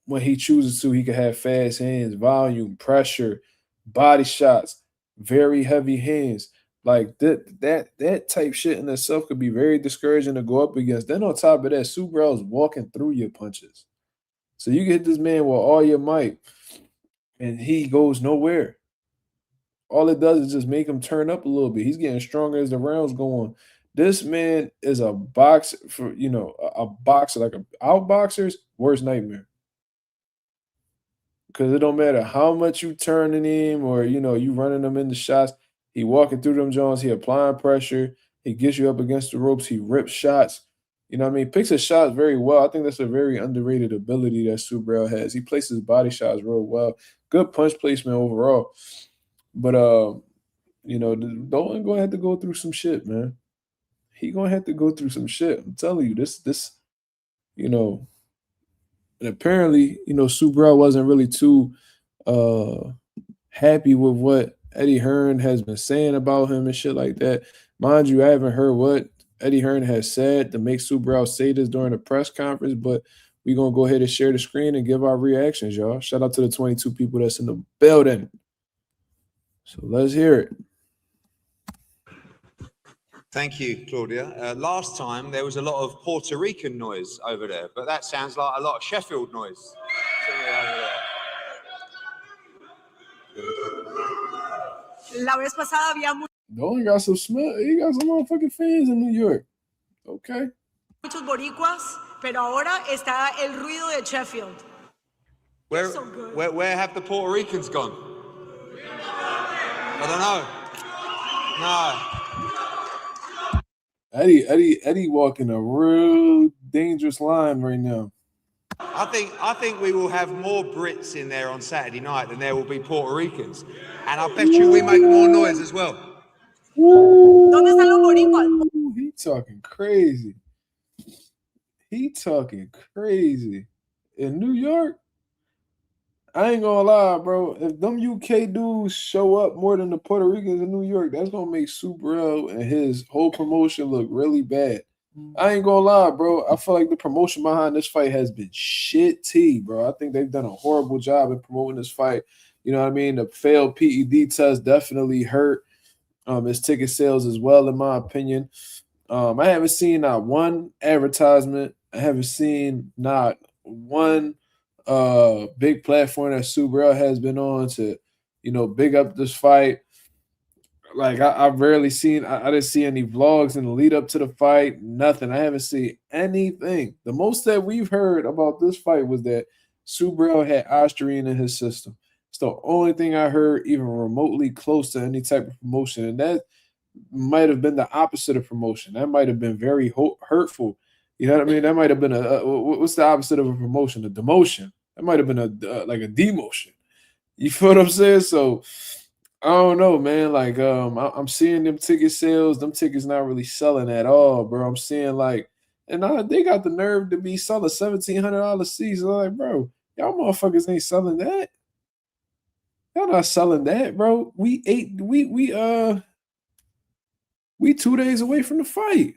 when he chooses to, he can have fast hands, volume, pressure, body shots, very heavy hands. Like that type shit in itself could be very discouraging to go up against. Then on top of that, Subriel is walking through your punches. So you get this man with all your might, and he goes nowhere. All it does is just make him turn up a little bit. He's getting stronger as the rounds go on. This man is a boxer for a boxer, like a outboxer's worst nightmare. Because it don't matter how much you turning him or you running him into shots. He walking through them Jones. He applying pressure. He gets you up against the ropes. He rips shots. You know what I mean? Picks his shots very well. I think that's a very underrated ability that Subriel has. He places body shots real well. Good punch placement overall. But Dalton gonna have to go through some shit, man. He gonna have to go through some shit. I'm telling you, this, And apparently, Subriel wasn't really too happy with what Eddie Hearn has been saying about him and shit like that. Mind you, I haven't heard what Eddie Hearn has said to make Subriel say this during the press conference, but we're going to go ahead and share the screen and give our reactions, y'all. Shout out to the 22 people that's in the building. So let's hear it. Thank you, Claudia. Last time there was a lot of Puerto Rican noise over there, but that sounds like a lot of Sheffield noise. La vez pasada había Dalton got some smell. He got some motherfucking fans in New York. Okay. muchos boricuas, pero ahora está el ruido de Sheffield. Where have the Puerto Ricans gone? I don't know. No. Eddie walking a real dangerous line right now. I think we will have more Brits in there on Saturday night than there will be Puerto Ricans, and I bet you we make more noise as well. ¿Dónde están los boricuas? He talking crazy. In New York, I ain't gonna lie, bro. If them UK dudes show up more than the Puerto Ricans in New York, that's gonna make Subriel and his whole promotion look really bad. I ain't gonna lie, bro. I feel like the promotion behind this fight has been shitty, bro. I think they've done a horrible job in promoting this fight. You know what I mean? The failed PED test definitely hurt his ticket sales as well, in my opinion. I haven't seen not one advertisement. I haven't seen not one big platform that Subriel has been on to, big up this fight. Like I've rarely seen. I didn't see any vlogs in the lead up to the fight. Nothing. I haven't seen anything. The most that we've heard about this fight was that Subriel had Ostarine in his system. It's the only thing I heard, even remotely close to any type of promotion, and that might have been the opposite of promotion. That might have been very hurtful. You know what I mean? That might have been what's the opposite of a promotion? A demotion. That might have been like a demotion. You feel what I'm saying? So I don't know, man. Like I'm seeing them ticket sales. Them tickets not really selling at all, bro. I'm seeing they got the nerve to be selling $1,700 seats. I'm like, bro, y'all motherfuckers ain't selling that. Y'all not selling that, bro. We 2 days away from the fight.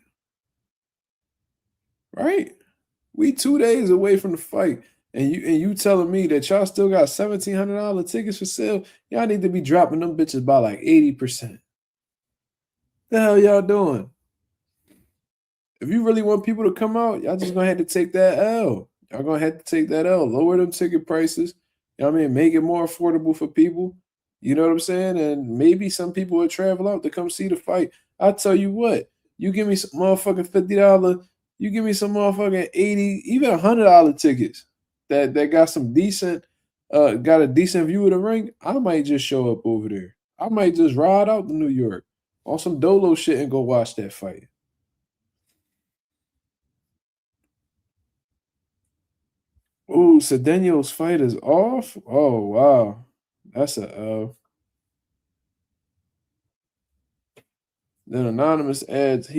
Right? We 2 days away from the fight. And you telling me that y'all still got $1,700 tickets for sale? Y'all need to be dropping them bitches by like 80%. The hell y'all doing? If you really want people to come out, y'all just gonna have to take that L. Y'all gonna have to take that L. Lower them ticket prices. You know what I mean? Make it more affordable for people. You know what I'm saying? And maybe some people will travel out to come see the fight. I tell you what, you give me some motherfucking $50, you give me some motherfucking $80, even $100 tickets that got some decent, got a decent view of the ring. I might just show up over there. I might just ride out to New York on some dolo shit and go watch that fight. Ooh, Cedeno's fight is off? Oh, wow. That's a L. Then Anonymous adds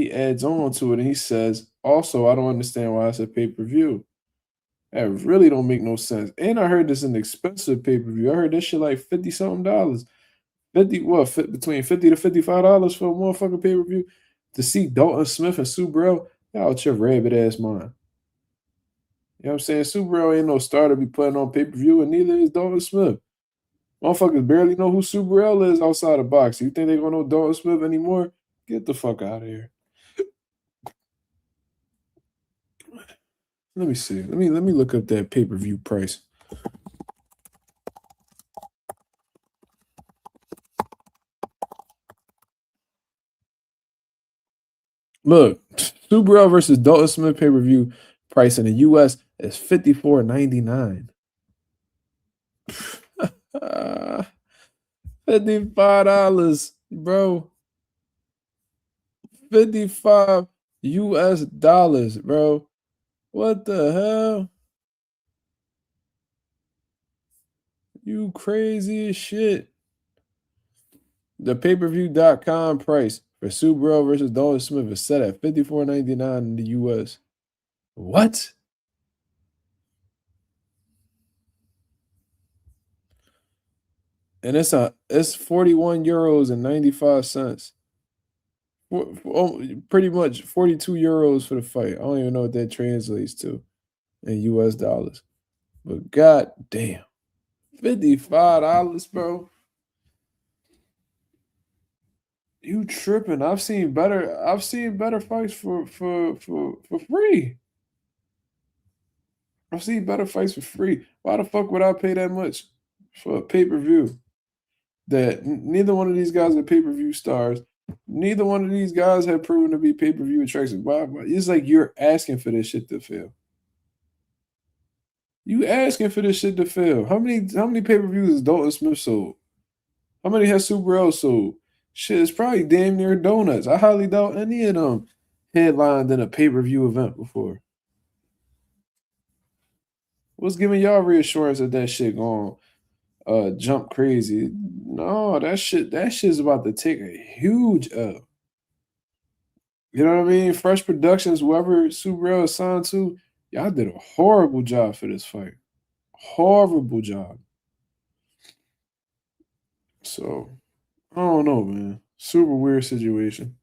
on to it and he says, also, I don't understand why it's a pay-per-view. That really don't make no sense. And I heard this is an expensive pay-per-view. I heard this shit like $50-something. Between $50 to $55 for a motherfucking pay-per-view to see Dalton Smith and Subriel. Y'all out your rabbit ass mind. You know what I'm saying? Subriel ain't no star to be putting on pay-per-view, and neither is Dalton Smith. Motherfuckers barely know who Subriel is outside of boxing. You think they're gonna know Dalton Smith anymore? Get the fuck out of here. Let me see. Let me look up that pay-per-view price. Look, Subriel versus Dalton Smith pay-per-view price in the US is $54.99. $55, bro. $55 US, bro. What the hell? You crazy as shit. The pay-per-view.com price for Subriel versus Dalton Smith is set at $54.99 in the US. What? And it's 41 euros and 95 cents. Pretty much 42 euros for the fight. I don't even know what that translates to in US dollars. But god damn. $55, bro. You tripping. I've seen better fights for free. I've seen better fights for free. Why the fuck would I pay that much for a pay-per-view? That neither one of these guys are pay-per-view stars. Neither one of these guys have proven to be pay-per-view attractions. Why? It's like you're asking for this shit to fail. You asking for this shit to fail. How many pay-per-views has Dalton Smith sold? How many has Subriel sold? Shit, it's probably damn near donuts. I highly doubt any of them headlined in a pay-per-view event before. What's giving y'all reassurance that shit going jump crazy? No, that shit's about to take a huge L. You know what I mean? Fresh Productions, whoever Subriel is signed to, y'all did a horrible job for this fight. Horrible job. So, I don't know, man. Super weird situation.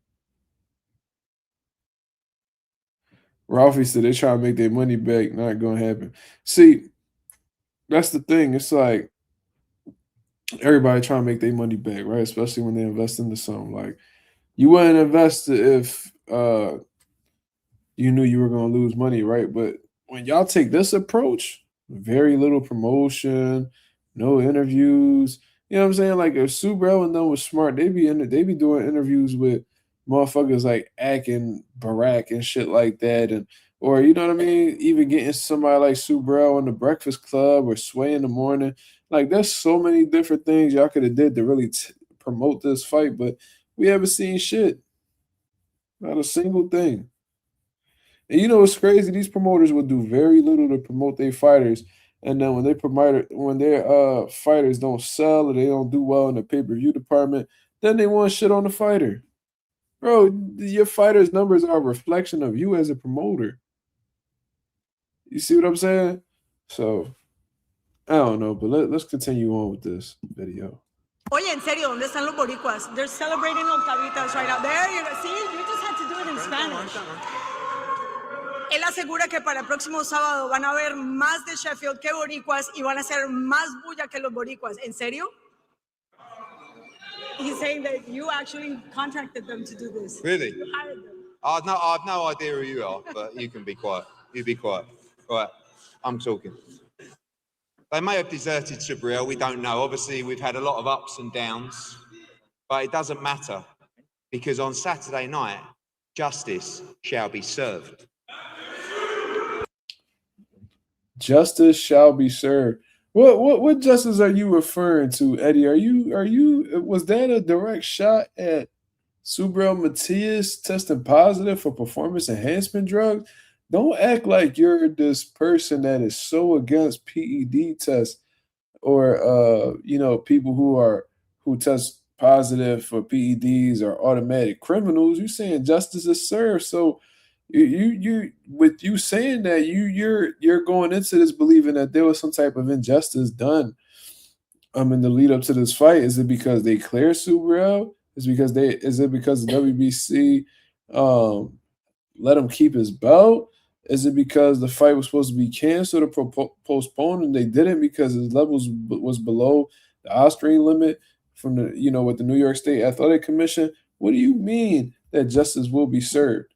Ralphie said they try to make their money back. Not going to happen. See, that's the thing. It's like everybody trying to make their money back, right? Especially when they invest into something. Like, you wouldn't invest if you knew you were going to lose money, right? But when y'all take this approach, very little promotion, no interviews, you know what I'm saying? Like if Subriel and them was smart, they be doing interviews with motherfuckers like Ack and Barack and shit like that, and or you know what I mean? Even getting somebody like Subriel on the Breakfast Club or Sway in the Morning. Like there's so many different things y'all could have did to really promote this fight, but we haven't seen shit. Not a single thing. And you know what's crazy? These promoters will do very little to promote their fighters. And then when their fighters don't sell or they don't do well in the pay-per-view department, then they want shit on the fighter. Bro, your fighter's numbers are a reflection of you as a promoter. You see what I'm saying? So, I don't know, but let's continue on with this video. Oye, en serio, ¿dónde están los boricuas? They're celebrating octavitas right now. There you go. See, you just had to do it in Spanish. Él asegura que para el próximo sábado van a haber más de Sheffield que boricuas y van a hacer más bulla que los boricuas. ¿En serio? He's saying that you actually contracted them to do this. Really? You hired them. I've no idea who you are, but you can be quiet. You be quiet. Right, I'm talking. They may have deserted Subriel, we don't know. Obviously, we've had a lot of ups and downs, but it doesn't matter because on Saturday night, justice shall be served. Justice shall be served. What justice are you referring to, Eddie? Was that a direct shot at Subriel Matías testing positive for performance enhancement drugs? Don't act like you're this person that is so against PED tests or people who test positive for PEDs are automatic criminals. You're saying justice is served. So you with you saying that you're going into this believing that there was some type of injustice done in the lead up to this fight. Is it because they cleared Subriel? Is it because the WBC let him keep his belt? Is it because the fight was supposed to be canceled or postponed and they didn't because his levels was below the Austrian limit from the with the New York State Athletic Commission? What do you mean that justice will be served?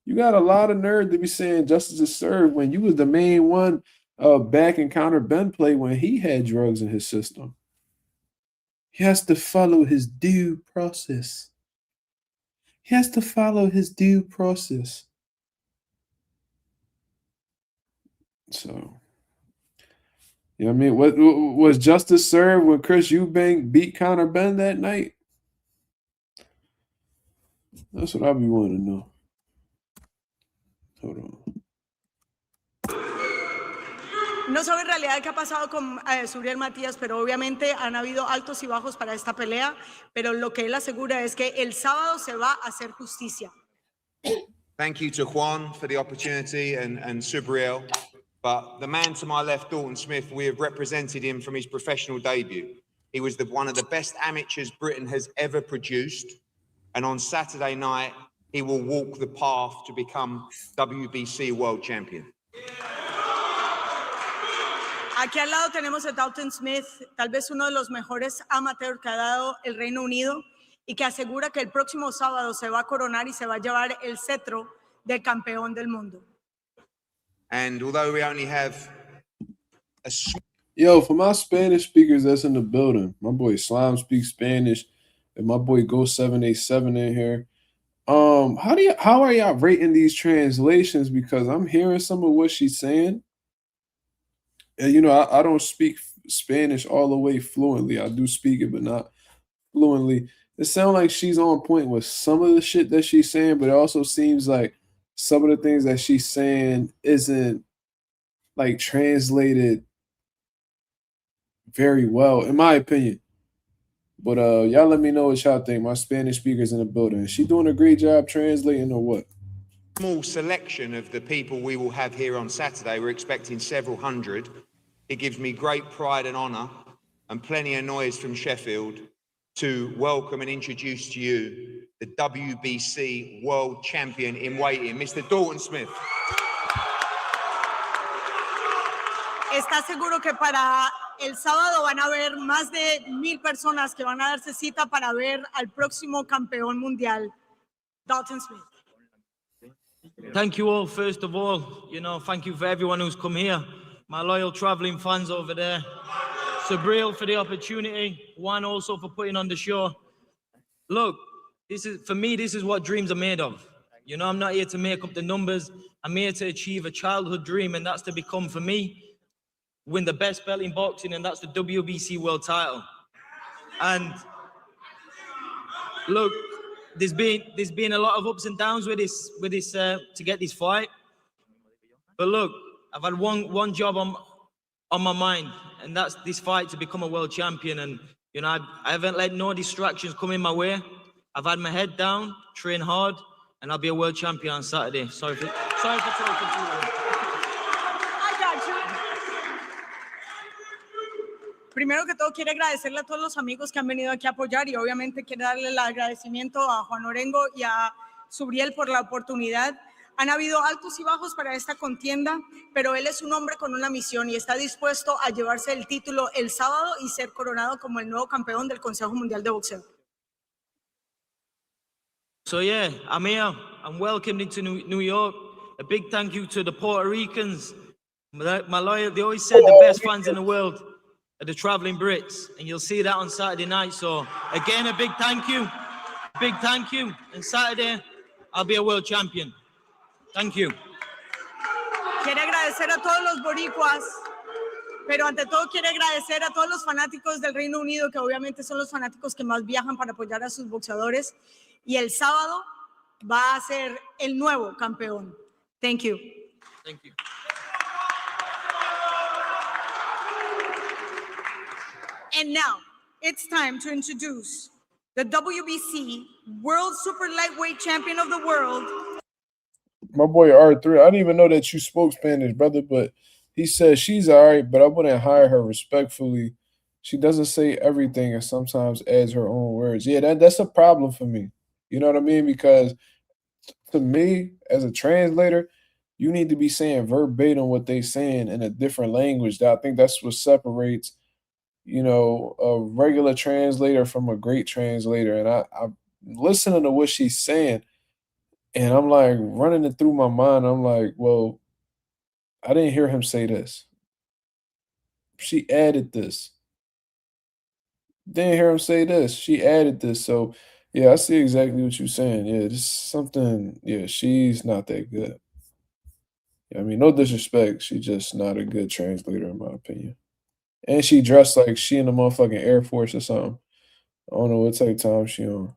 You got a lot of nerve to be saying justice is served when you was the main one back in counter Ben play when he had drugs in his system. He has to follow his due process. He has to follow his due process. So, you know what I mean? What was justice served when Chris Eubank beat Conor Ben that night? That's what I be wanting to know. Hold on. No sabe en realidad qué ha pasado con Subriel Matías, pero obviamente han habido altos y bajos para esta pelea, pero lo que él asegura es que el sábado se va a hacer justicia. Thank you to Juan for the opportunity and Subriel. But the man to my left, Dalton Smith, we have represented him from his professional debut. He was one of the best amateurs Britain has ever produced. And on Saturday night, he will walk the path to become WBC World Champion. Aquí al lado tenemos a Dalton Smith, tal vez uno de los mejores amateurs que ha dado el Reino Unido y que asegura que el próximo sábado se va a coronar y se va a llevar el cetro de campeón del mundo. And although we only have a... Yo, for my Spanish speakers that's in the building, my boy Slime speaks Spanish, and my boy Go 787 in here. How are y'all rating these translations? Because I'm hearing some of what she's saying. And you know, I don't speak Spanish all the way fluently. I do speak it, but not fluently. It sounds like she's on point with some of the shit that she's saying, but it also seems like some of the things that she's saying isn't like translated very well, in my opinion. But y'all let me know what y'all think. My Spanish speakers in the building. Is she doing a great job translating or what? Small selection of the people we will have here on Saturday. We're expecting several hundred. It gives me great pride and honour and plenty of noise from Sheffield to welcome and introduce to you the WBC World Champion in waiting, Mr. Dalton Smith. ¿Está seguro que para el sábado van a haber más de 1,000 personas que van a darse cita para ver al próximo campeón mundial, Dalton Smith? Thank you all, first of all. You know, thank you for everyone who's come here. My loyal traveling fans over there. Subriel for the opportunity. Juan also for putting on the show. Look, for me, this is what dreams are made of. You know, I'm not here to make up the numbers. I'm here to achieve a childhood dream, and that's to become, for me, win the best belt in boxing, and that's the WBC world title. And look, there's been a lot of ups and downs with this to get this fight. But look, I've had one job on my mind, and that's this fight to become a world champion. And you know, I haven't let no distractions come in my way. I've had my head down, train hard, and I'll be a world champion on Saturday. Sorry for talking too long. Primero que todo, quiero agradecerle a todos los amigos que han venido aquí a apoyar y obviamente quiero darle el agradecimiento a Juan Orengo y a Subriel por la oportunidad. Han habido altos y bajos para esta contienda, pero él es un hombre con una misión y está dispuesto a llevarse el título el sábado y ser coronado como el nuevo campeón del Consejo Mundial de Boxeo. So yeah, I'm here. I'm welcomed into New York. A big thank you to the Puerto Ricans. My lawyer, they always said the best fans in the world are the traveling Brits, and you'll see that on Saturday night. So again, a big thank you. And Saturday, I'll be a world champion. Thank you. Quiero agradecer a todos los boricuas, pero ante todo quiero agradecer a todos los fanáticos del Reino Unido, que obviamente son los fanáticos que más viajan para apoyar a sus boxeadores. Y el sábado va a ser el nuevo campeón. Thank you. Thank you. And now, it's time to introduce the WBC World Super Lightweight Champion of the World. My boy R3, I didn't even know that you spoke Spanish, brother, but he said she's all right, but I wouldn't hire her respectfully. She doesn't say everything and sometimes adds her own words. Yeah, that's a problem for me. You know what I mean? Because to me, as a translator, you need to be saying verbatim what they're saying in a different language. I think that's what separates, you know, a regular translator from a great translator. And I'm listening to what she's saying, and I'm like running it through my mind. I'm like, well, I didn't hear him say this. She added this. Didn't hear him say this. She added this. So, yeah, I see exactly what you're saying. Yeah, this is something. Yeah, she's not that good. Yeah, I mean, no disrespect. She's just not a good translator, in my opinion. And she dressed like she in the motherfucking Air Force or something. I don't know what type of time she on.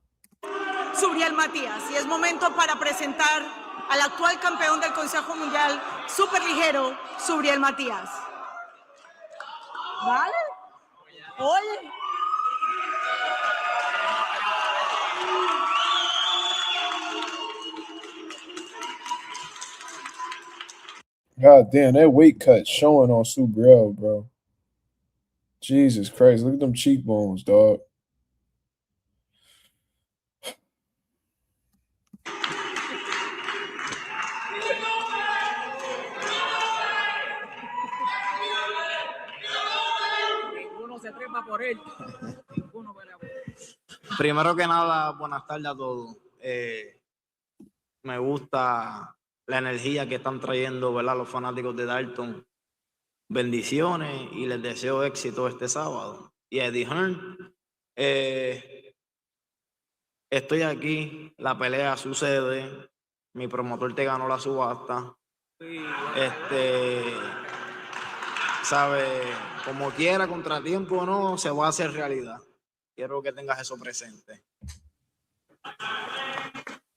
Subriel Matías. Y es momento para presentar al actual campeón del Consejo Mundial Superligero, Subriel Matías. ¿Vale? Oye. God damn, that weight cut showing on Subriel, bro. Jesus Christ, look at them cheekbones, dog. Primero que nada, buenas tardes a todos. Me gusta la energía que están trayendo, ¿verdad?, los fanáticos de Dalton. Bendiciones y les deseo éxito este sábado. Y Eddie Hearn, estoy aquí, la pelea sucede, mi promotor te ganó la subasta. Sabe, como quiera, contratiempo o no, se va a hacer realidad. Quiero que tengas eso presente.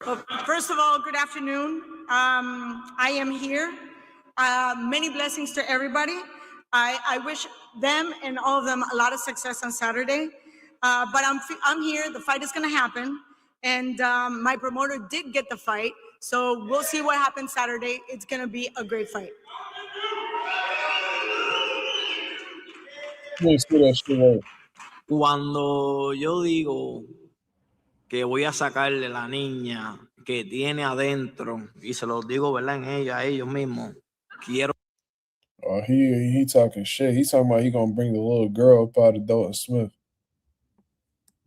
Well, first of all, good afternoon. I am here. Many blessings to everybody. I wish them and all of them a lot of success on Saturday. But I'm here. The fight is going to happen. And my promoter did get the fight. So we'll see what happens Saturday. It's going to be a great fight. Cuando yo digo que voy a sacarle la niña que tiene adentro, y se los digo, ¿verdad?, en ella, a ellos mismos, quiero. He talking shit. He's talking about he gonna bring the little girl up out of Dalton Smith.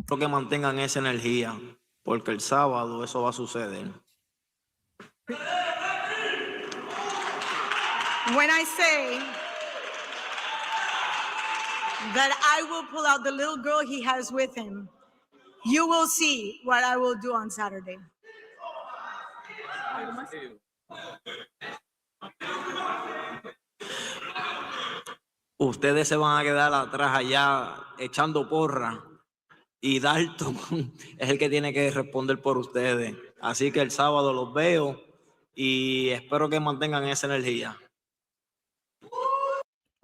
Quiero que mantengan esa energía, porque el sábado eso va a suceder. When I say that I will pull out the little girl he has with him, you will see what I will do on Saturday. Ustedes se van a quedar atrás allá echando porra y Dalton es el que tiene que responder por ustedes. Así que el sábado los veo y espero que mantengan esa energía.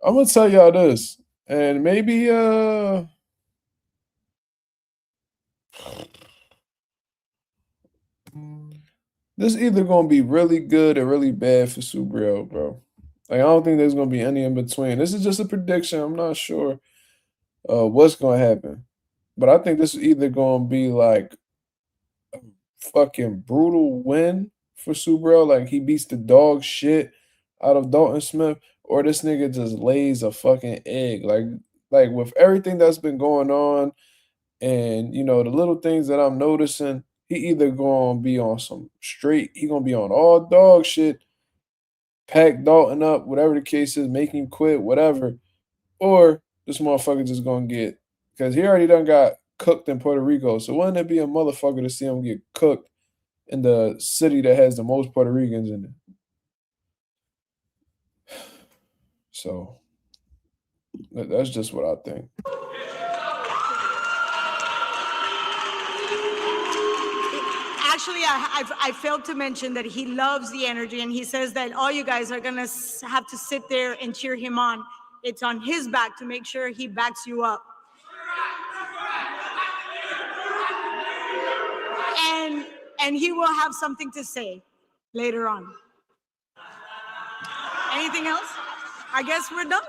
I'm gonna tell y'all this, and maybe this is either gonna be really good or really bad for Subriel, bro. Like, I don't think there's gonna be any in between. This is just a prediction. I'm not sure what's gonna happen, but I think this is either gonna be like a fucking brutal win for Subriel, like he beats the dog shit out of Dalton Smith, or this nigga just lays a fucking egg. Like with everything that's been going on, and you know the little things that I'm noticing, he either gonna be on some straight, he gonna be on all dog shit, pack Dalton up, whatever the case is, make him quit, whatever, or this motherfucker just gonna get, because he already done got cooked in Puerto Rico. So wouldn't it be a motherfucker to see him get cooked in the city that has the most Puerto Ricans in it? So that's just what I think. Actually, I failed to mention that he loves the energy, and he says that all you guys are going to have to sit there and cheer him on. It's on his back to make sure he backs you up. And he will have something to say later on. Anything else? I guess we're done.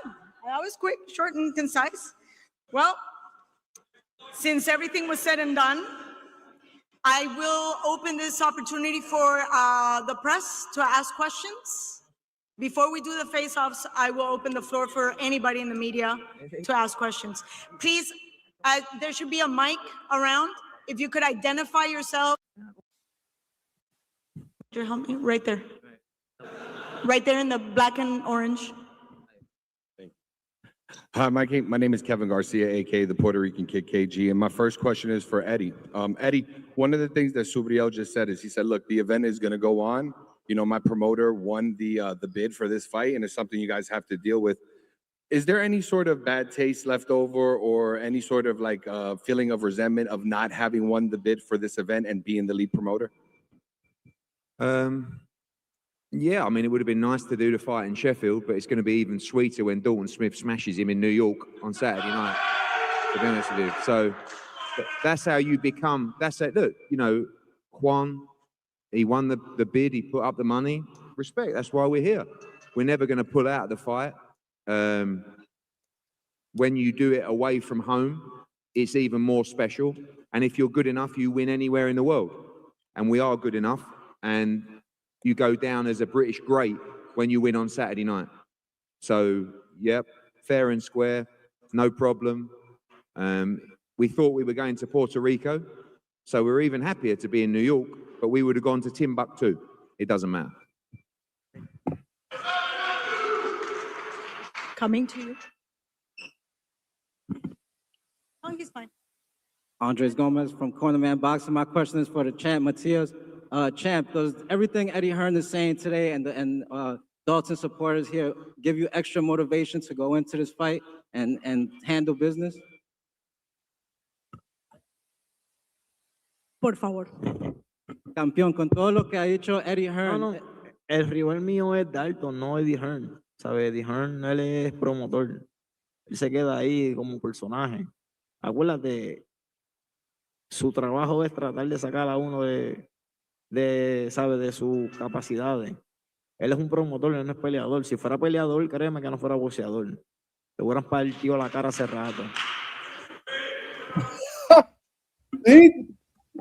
That was quick, short, and concise. Well, since everything was said and done, I will open this opportunity for the press to ask questions. Before we do the face-offs, I will open the floor for anybody in the media to ask questions. Please, there should be a mic around. If you could identify yourself. Could you help me? Right there. Right there in the black and orange. Hi, my name is Kevin Garcia, aka the Puerto Rican Kid KG, and my first question is for Eddie. Eddie, one of the things that Subriel just said is he said, "Look, the event is going to go on. You know, my promoter won the bid for this fight, and it's something you guys have to deal with." Is there any sort of bad taste left over, or any sort of like feeling of resentment of not having won the bid for this event and being the lead promoter? Yeah, I mean, it would have been nice to do the fight in Sheffield, but it's going to be even sweeter when Dalton Smith smashes him in New York on Saturday night, to be honest with you. So that's how you become, that's it. Look, you know, Juan, he won the bid, he put up the money. Respect, that's why we're here. We're never going to pull out of the fight. When you do it away from home, it's even more special. And if you're good enough, you win anywhere in the world. And we are good enough. And you go down as a British great when you win on Saturday night. So, yep, fair and square, no problem. We thought we were going to Puerto Rico, so we're even happier to be in New York, but we would have gone to Timbuktu. It doesn't matter. Coming to you. Oh, he's fine. Andres Gomez from Cornerman Boxing. My question is for the champ, Matias. Champ, does everything Eddie Hearn is saying today and Dalton supporters here give you extra motivation to go into this fight and handle business? Por favor. Campeón, con todo lo que ha dicho Eddie Hearn. No, el rival mío es Dalton, no Eddie Hearn. ¿Sabe? Eddie Hearn, él es promotor. Él se queda ahí como personaje. Acuérdate, su trabajo es tratar de sacar a uno ¿sabe? De sus capacidades. Él es un promotor, él no es peleador. Si fuera peleador, créeme que no fuera boxeador. Te hubieran partido la cara hace rato.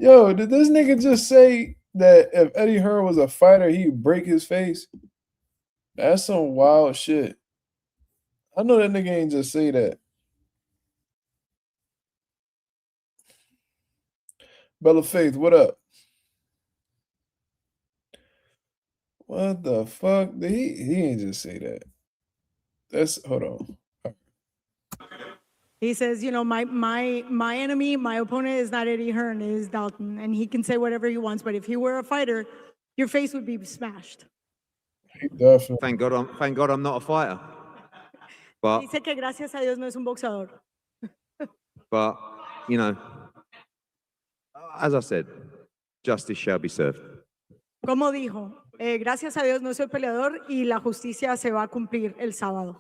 Yo, did this nigga just say that if Eddie Hearn was a fighter, he'd break his face? That's some wild shit. I know that nigga ain't just say that. Bella Faith, what up? What the fuck? He ain't just say that. Hold on. He says, you know, my enemy, my opponent is not Eddie Hearn, it is Dalton. And he can say whatever he wants, but if he were a fighter, your face would be smashed. He definitely. Thank God I'm not a fighter. But Dice que gracias a Dios no es un boxeador. But, you know, as I said, justice shall be served. Como dijo, gracias a Dios no soy peleador y la justicia se va a cumplir el sábado.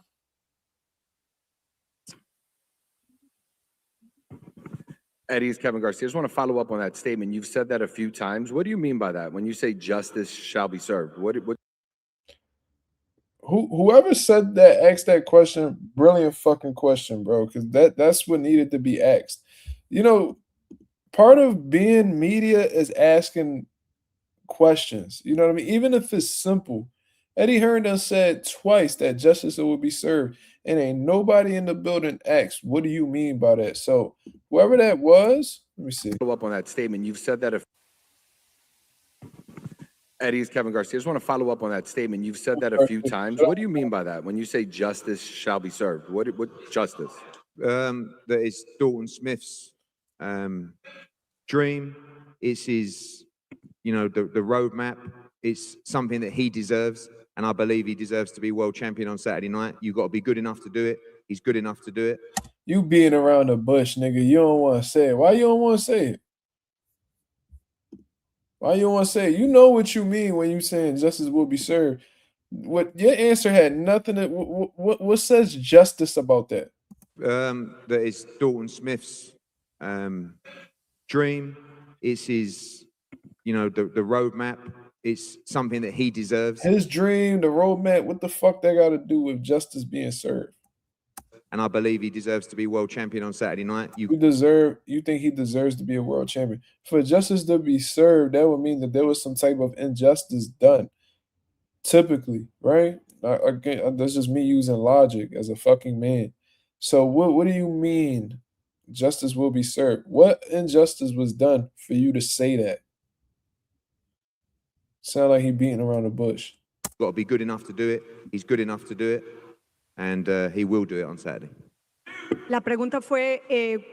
Eddie's Kevin Garcia. I just want to follow up on that statement. You've said that a few times. What do you mean by that? When you say justice shall be served, what? Whoever said that, asked that question, brilliant fucking question, bro, because that's what needed to be asked. You know, part of being media is asking questions. You know what I mean? Even if it's simple. Eddie Hearn done said twice that justice will be served, and ain't nobody in the building asked, what do you mean by that? So whoever that was, let me see. Follow up on that statement. You've said that Eddie's Kevin Garcia. I just want to follow up on that statement. You've said that a few times. What do you mean by that? When you say justice shall be served, what justice? That is Dalton Smith's dream. It's his, you know, the roadmap. It's something that he deserves, and I believe he deserves to be world champion on Saturday night. You've got to be good enough to do it. He's good enough to do it. You being around the bush, nigga. You don't want to say it. Why you don't want to say it? Why you don't want to say it? You know what you mean when you saying justice will be served. What your answer had nothing to, what says justice about that? That is Dalton Smith's dream. It's his, you know, the roadmap. It's something that he deserves. His dream, the roadmap, what the fuck that got to do with justice being served? And I believe he deserves to be world champion on Saturday night. You think he deserves to be a world champion? For justice to be served, that would mean that there was some type of injustice done. Typically, right? Again, that's just me using logic as a fucking man. So what do you mean justice will be served? What injustice was done for you to say that? Sound like he beating around the bush. Got to be good enough to do it. He's good enough to do it. And he will do it on Saturday. La pregunta fue,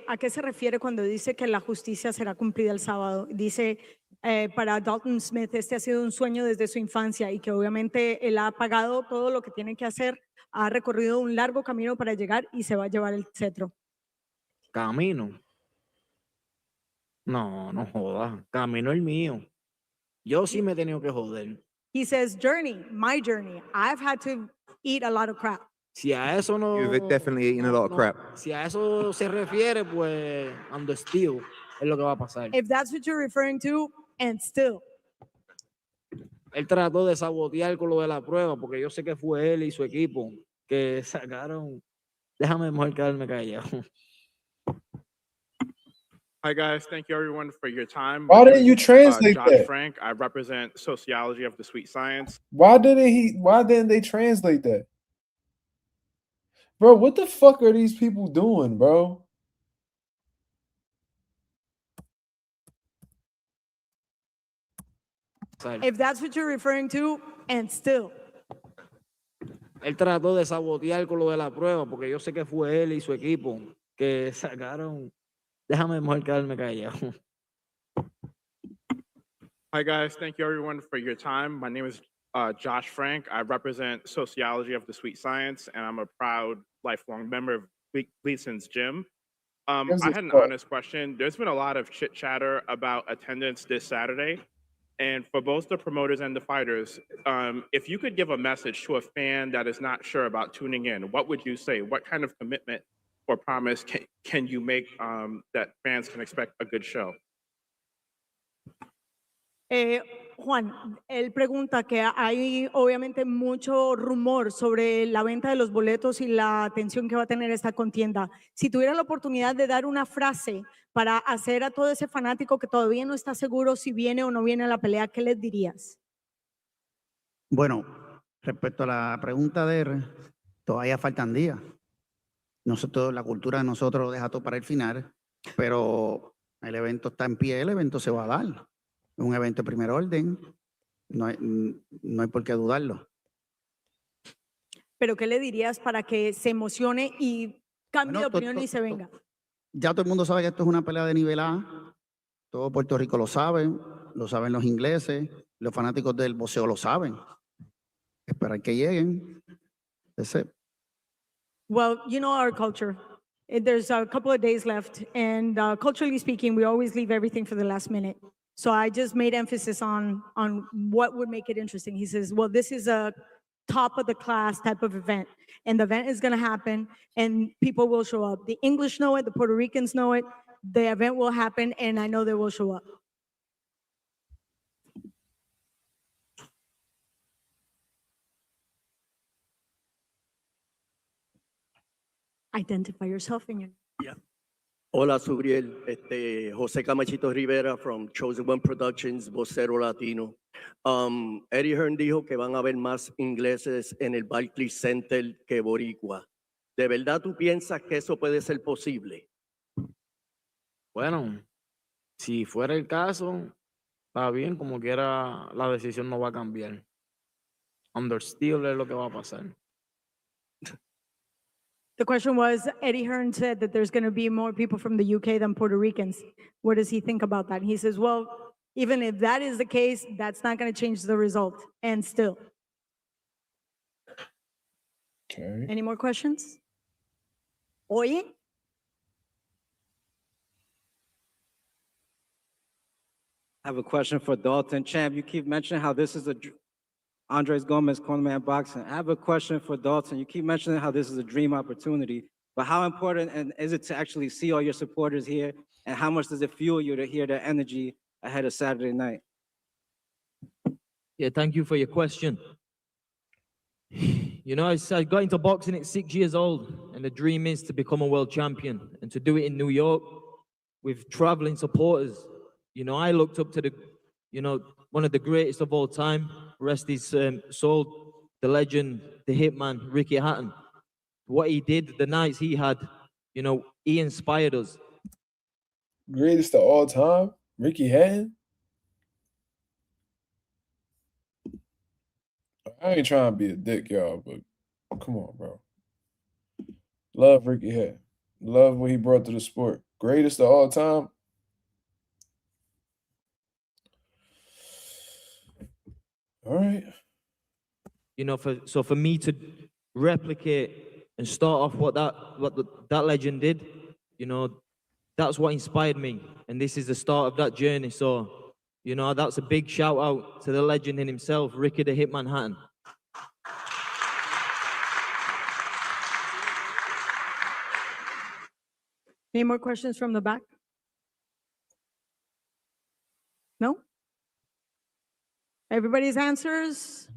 ¿a qué se refiere cuando dice que la justicia será cumplida el sábado? Dice, para Dalton Smith, este ha sido un sueño desde su infancia y que obviamente él ha pagado todo lo que tiene que hacer, ha recorrido un largo camino para llegar y se va a llevar el cetro. Camino. No joda. Camino el mío. Yo sí me he tenido que joder. He says, journey, my journey. I've had to eat a lot of crap. Si a eso no... You've definitely eaten a lot of crap. Si a eso se refiere, pues, ando still, es lo que va a pasar. If that's what you're referring to, and still. Él trató de sabotear con lo de la prueba, porque yo sé que fue él y su equipo que sacaron. Déjame mejor quedarme callado. Hi guys, thank you everyone for your time. Why My name didn't you is, translate Josh that? Frank. I represent sociology of the sweet science. Why didn't they translate that? Bro, what the fuck are these people doing, bro? If that's what you're referring to, and still. Él trató de sabotear con lo de la prueba, porque yo sé que fue él y su equipo que sacaron. Déjame mejor quedarme callado. Hi guys, thank you everyone for your time. My name is Josh Frank. I represent sociology of the sweet science, and I'm a proud lifelong member of Gleason's Gym. I had an honest question. There's been a lot of chit chatter about attendance this Saturday. And for both the promoters and the fighters, if you could give a message to a fan that is not sure about tuning in, what would you say? What kind of commitment or promise can you make that fans can expect a good show? Juan, él pregunta que hay obviamente mucho rumor sobre la venta de los boletos y la atención que va a tener esta contienda. Si tuviera la oportunidad de dar una frase para hacer a todo ese fanático que todavía no está seguro si viene o no viene a la pelea, ¿qué les dirías? Bueno, respecto a la pregunta de él, todavía faltan días. Nosotros, la cultura de nosotros lo deja todo para el final, pero el evento está en pie, el evento se va a dar. Es un evento de primer orden, no hay por qué dudarlo. Pero ¿qué le dirías para que se emocione y cambie de opinión y se venga? Ya todo el mundo sabe que esto es una pelea de nivel A. Todo Puerto Rico lo saben los ingleses, los fanáticos del boxeo lo saben. Esperar que lleguen. That's it. Well, you know our culture. There's a couple of days left, and culturally speaking, we always leave everything for the last minute. So I just made emphasis on what would make it interesting. He says, well, this is a top of the class type of event, and the event is going to happen, and people will show up. The English know it, the Puerto Ricans know it. The event will happen, and I know they will show up. Identify yourself in your... Yeah. Hola, Subriel. José Camachito Rivera from Chosen One Productions, vocero latino. Eddie Hearn dijo que van a haber más ingleses en el Barclays Center que boricua. ¿De verdad tú piensas que eso puede ser posible? Bueno, si fuera el caso, está bien, como quiera, la decisión no va a cambiar. Under Steel es lo que va a pasar. The question was, Eddie Hearn said that there's going to be more people from the UK than Puerto Ricans. What does he think about that? He says, well, even if that is the case, that's not going to change the result. And still. Okay. Any more questions? Oye? I have a question for Dalton. Champ, you keep mentioning how this is Andres Gomez, Cornerman Boxing. I have a question for Dalton. You keep mentioning how this is a dream opportunity, but how important is it to actually see all your supporters here, and how much does it fuel you to hear their energy ahead of Saturday night? Yeah, thank you for your question. You know, I got into boxing at 6 years old, and the dream is to become a world champion, and to do it in New York with traveling supporters. You know, I looked up to one of the greatest of all time, rest his soul, the legend, the hitman, Ricky Hatton. What he did, the nights he had, you know, he inspired us. Greatest of all time, Ricky Hatton. I ain't trying to be a dick, y'all, but come on, bro. Love Ricky Hatton. Love what he brought to the sport. Greatest of all time. All right. You know, so for me to replicate and start off what that legend did, you know, that's what inspired me. And this is the start of that journey. So, you know, that's a big shout out to the legend in himself, Ricky the Hitman Hatton. Any more questions from the back? No? Everybody's answers.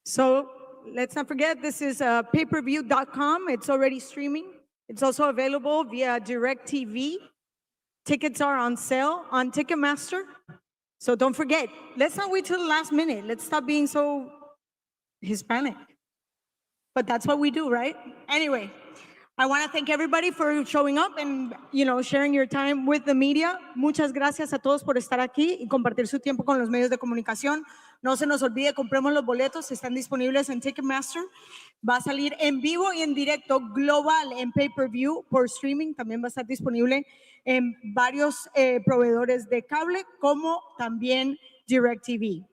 So let's not forget, this is payperview.com. It's already streaming. It's also available via DirecTV. Tickets are on sale on Ticketmaster. So don't forget, let's not wait till the last minute. Let's stop being so Hispanic. But that's what we do, right? Anyway, I want to thank everybody for showing up and, sharing your time with the media. Muchas gracias a todos por estar aquí y compartir su tiempo con los medios de comunicación. No se nos olvide, compremos los boletos, están disponibles en Ticketmaster. Va a salir en vivo y en directo global en pay-per-view por streaming. También va a estar disponible en varios proveedores de cable, como también DirecTV.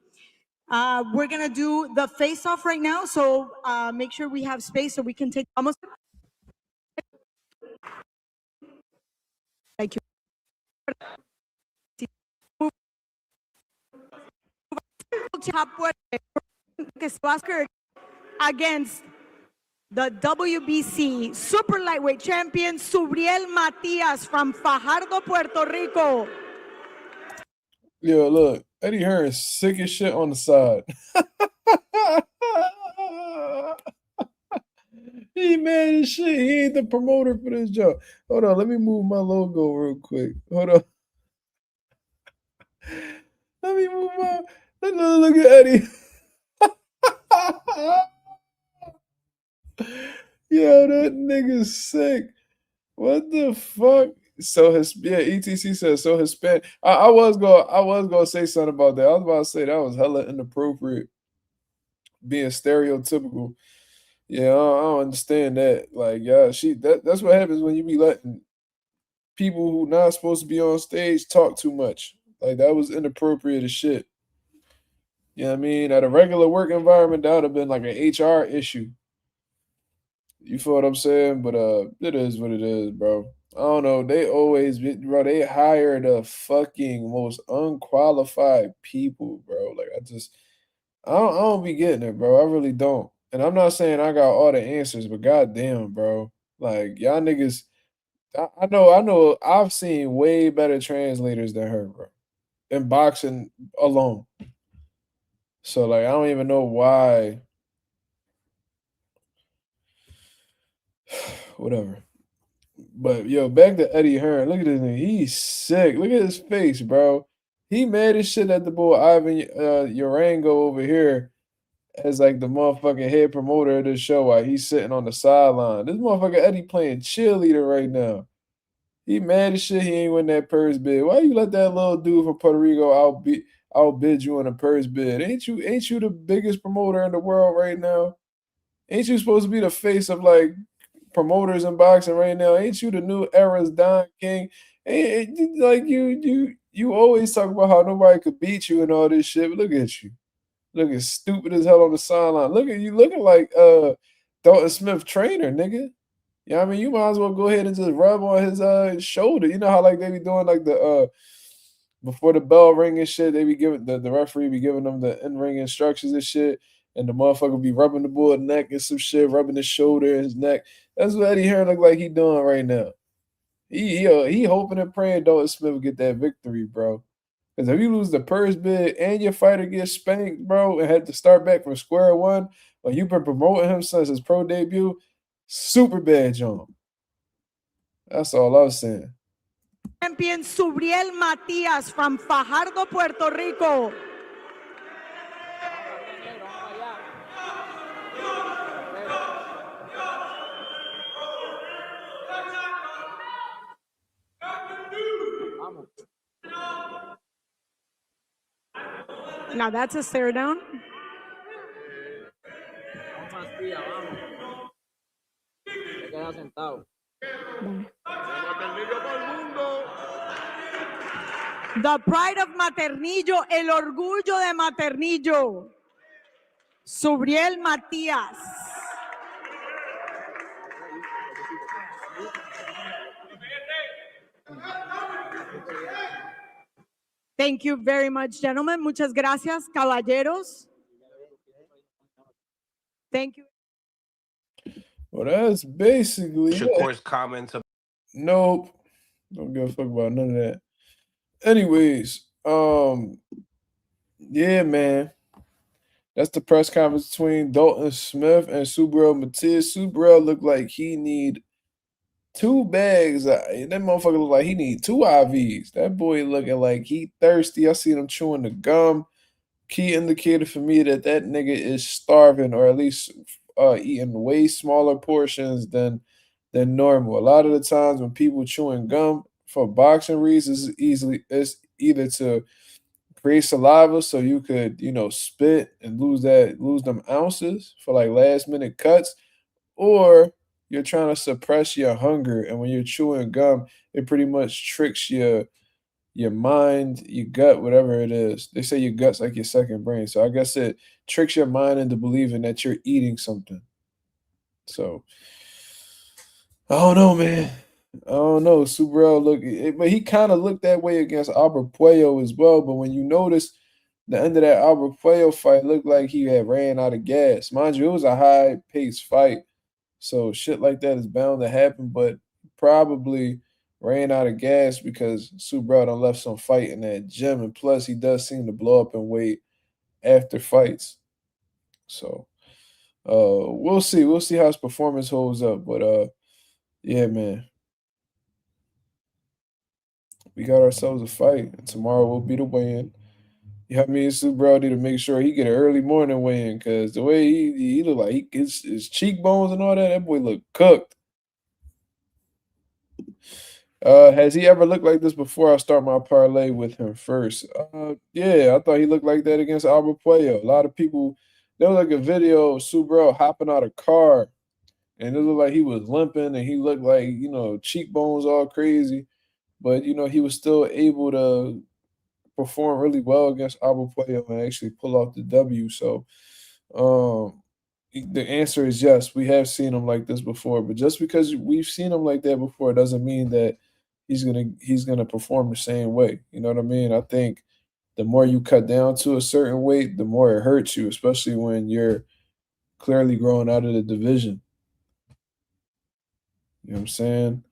We're going to do the face-off right now, so make sure we have space so we can take almost... Like against the WBC super lightweight champion Subriel Matías from Fajardo, Puerto Rico. Yo, look, Eddie Hearn's sick as shit on the side. He mad as shit. He ain't the promoter for this job. Hold on, let me move my logo real quick. Hold on. Let me move my... Look at Eddie. Yo, that nigga's sick. What the fuck? So ETC says so Hispanic. I was gonna say something about that. I was about to say that was hella inappropriate, being stereotypical. Yeah, I don't understand that. Like, yeah, that's what happens when you be letting people who not supposed to be on stage talk too much. Like, that was inappropriate as shit. You know what I mean? At a regular work environment, that would have been like an HR issue. You feel what I'm saying? But it is what it is, bro. I don't know. They hire the fucking most unqualified people, bro. Like, I don't be getting it, bro. I really don't. And I'm not saying I got all the answers, but goddamn, bro. Like, y'all niggas, I know I've seen way better translators than her, bro. In boxing alone. So, like, I don't even know why. Whatever. But, yo, back to Eddie Hearn. Look at this nigga. He's sick. Look at his face, bro. He mad as shit at the boy Ivan Urango over here as, like, the motherfucking head promoter of this show while he's sitting on the sideline. This motherfucker Eddie playing cheerleader right now. He mad as shit he ain't win that purse bid. Why you let that little dude from Puerto Rico outbid you in a purse bid? Ain't you the biggest promoter in the world right now? Ain't you supposed to be the face of, like, promoters in boxing right now? Ain't you the new era's Don King? Like, you always talk about how nobody could beat you and all this shit, but look at you. Looking stupid as hell on the sideline. Look at you looking like Dalton Smith trainer, nigga. You know what I mean? You might as well go ahead and just rub on his shoulder. You know how, like, they be doing, like, the before the bell ring and shit, they be giving the referee be giving them the in-ring instructions and shit, and the motherfucker be rubbing the boy's neck and some shit, rubbing his shoulder and his neck. That's what Eddie Hearn look like he doing right now. He hoping and praying Dalton Smith will get that victory, bro. Because if you lose the purse bid and your fighter gets spanked, bro, and had to start back from square one, but you've been promoting him since his pro debut, super bad jump. That's all I was saying. Champion Subriel Matías from Fajardo, Puerto Rico. Now that's a stare down. The pride of Maternillo, el orgullo de Maternillo, Subriel Matías. Thank you very much, gentlemen. Muchas gracias, caballeros. Thank you. Well, that's basically Shakur's comments. Nope. Don't give a fuck about none of that. Anyways, Yeah, man. That's the press conference between Dalton Smith and Subriel Matías. Subriel looked like he need 2 bags. That motherfucker look like he need 2 IVs. That boy looking like he thirsty. I seen him chewing the gum. Key indicator for me that nigga is starving, or at least eating way smaller portions than normal. A lot of the times when people chewing gum for boxing reasons, it's either to create saliva so you could, spit and lose them ounces for like last minute cuts, or you're trying to suppress your hunger. And when you're chewing gum, it pretty much tricks your mind, your gut, whatever it is. They say your gut's like your second brain. So I guess it tricks your mind into believing that you're eating something. So I don't know, man. I don't know. Subriel but he kind of looked that way against Albert Puello as well. But when you notice the end of that Albert Puello fight, looked like he had ran out of gas. Mind you, it was a high-paced fight. So shit like that is bound to happen, but probably ran out of gas because Subriel done left some fight in that gym. And plus, he does seem to blow up in weight after fights. So we'll see. We'll see how his performance holds up. But yeah, man. We got ourselves a fight. And tomorrow will be the weigh-in. You know what I mean? Subriel need to make sure he get an early morning weigh-in, because the way he look like his cheekbones and all that boy look cooked. Has he ever looked like this before? I'll start my parlay with him first. Yeah, I thought he looked like that against Albert Puello. A lot of people, there was like a video of Subriel hopping out of a car, and it looked like he was limping, and he looked like, cheekbones all crazy. But, he was still able to perform really well against Albert Puello and actually pull off the W. So the answer is yes. We have seen him like this before, but just because we've seen him like that before doesn't mean that he's gonna perform the same way. You know what I mean? I think the more you cut down to a certain weight, the more it hurts you, especially when you're clearly growing out of the division. You know what I'm saying?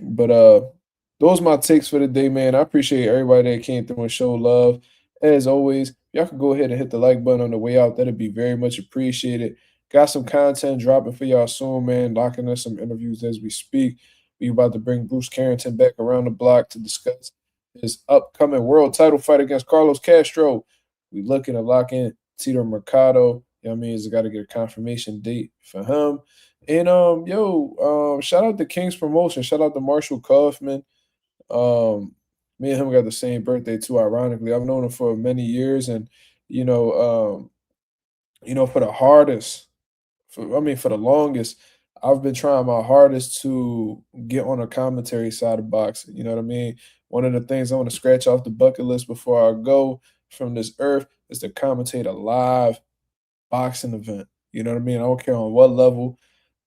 But those are my takes for the day, man. I appreciate everybody that came through and showed love. As always, y'all can go ahead and hit the like button on the way out. That'd be very much appreciated. Got some content dropping for y'all soon, man. Locking in some interviews as we speak. We about to bring Bruce Carrington back around the block to discuss his upcoming world title fight against Carlos Castro. We looking to lock in Tito Mercado. You know what I mean? He's got to get a confirmation date for him. And shout out to King's Promotion. Shout out to Marshall Kaufman. Me and him got the same birthday too, ironically. I've known him for many years, and for the longest, I've been trying my hardest to get on a commentary side of boxing. You know what I mean? One of the things I want to scratch off the bucket list before I go from this earth is to commentate a live boxing event. You know what I mean? I don't care on what level.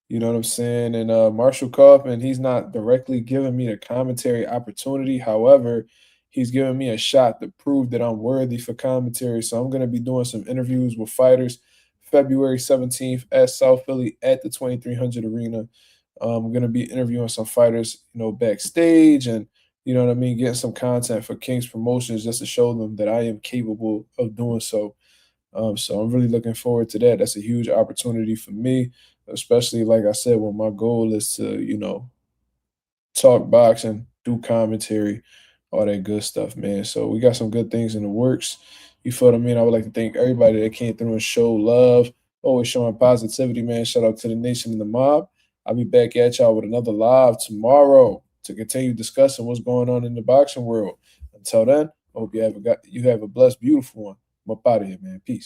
You know what I'm saying? And Marshall Kaufman, he's not directly giving me the commentary opportunity. However, he's giving me a shot to prove that I'm worthy for commentary. So I'm going to be doing some interviews with fighters February 17th at South Philly at the 2300 Arena. I'm going to be interviewing some fighters, backstage, and, you know what I mean, getting some content for King's Promotions just to show them that I am capable of doing so. So I'm really looking forward to that. That's a huge opportunity for me, especially, like I said, when my goal is to, talk boxing, do commentary, all that good stuff, man. So we got some good things in the works. You feel what I mean? I would like to thank everybody that came through and showed love, always showing positivity, man. Shout out to the nation and the mob. I'll be back at y'all with another live tomorrow to continue discussing what's going on in the boxing world. Until then, I hope you have a blessed, beautiful one. I'm up out of here, man. Peace.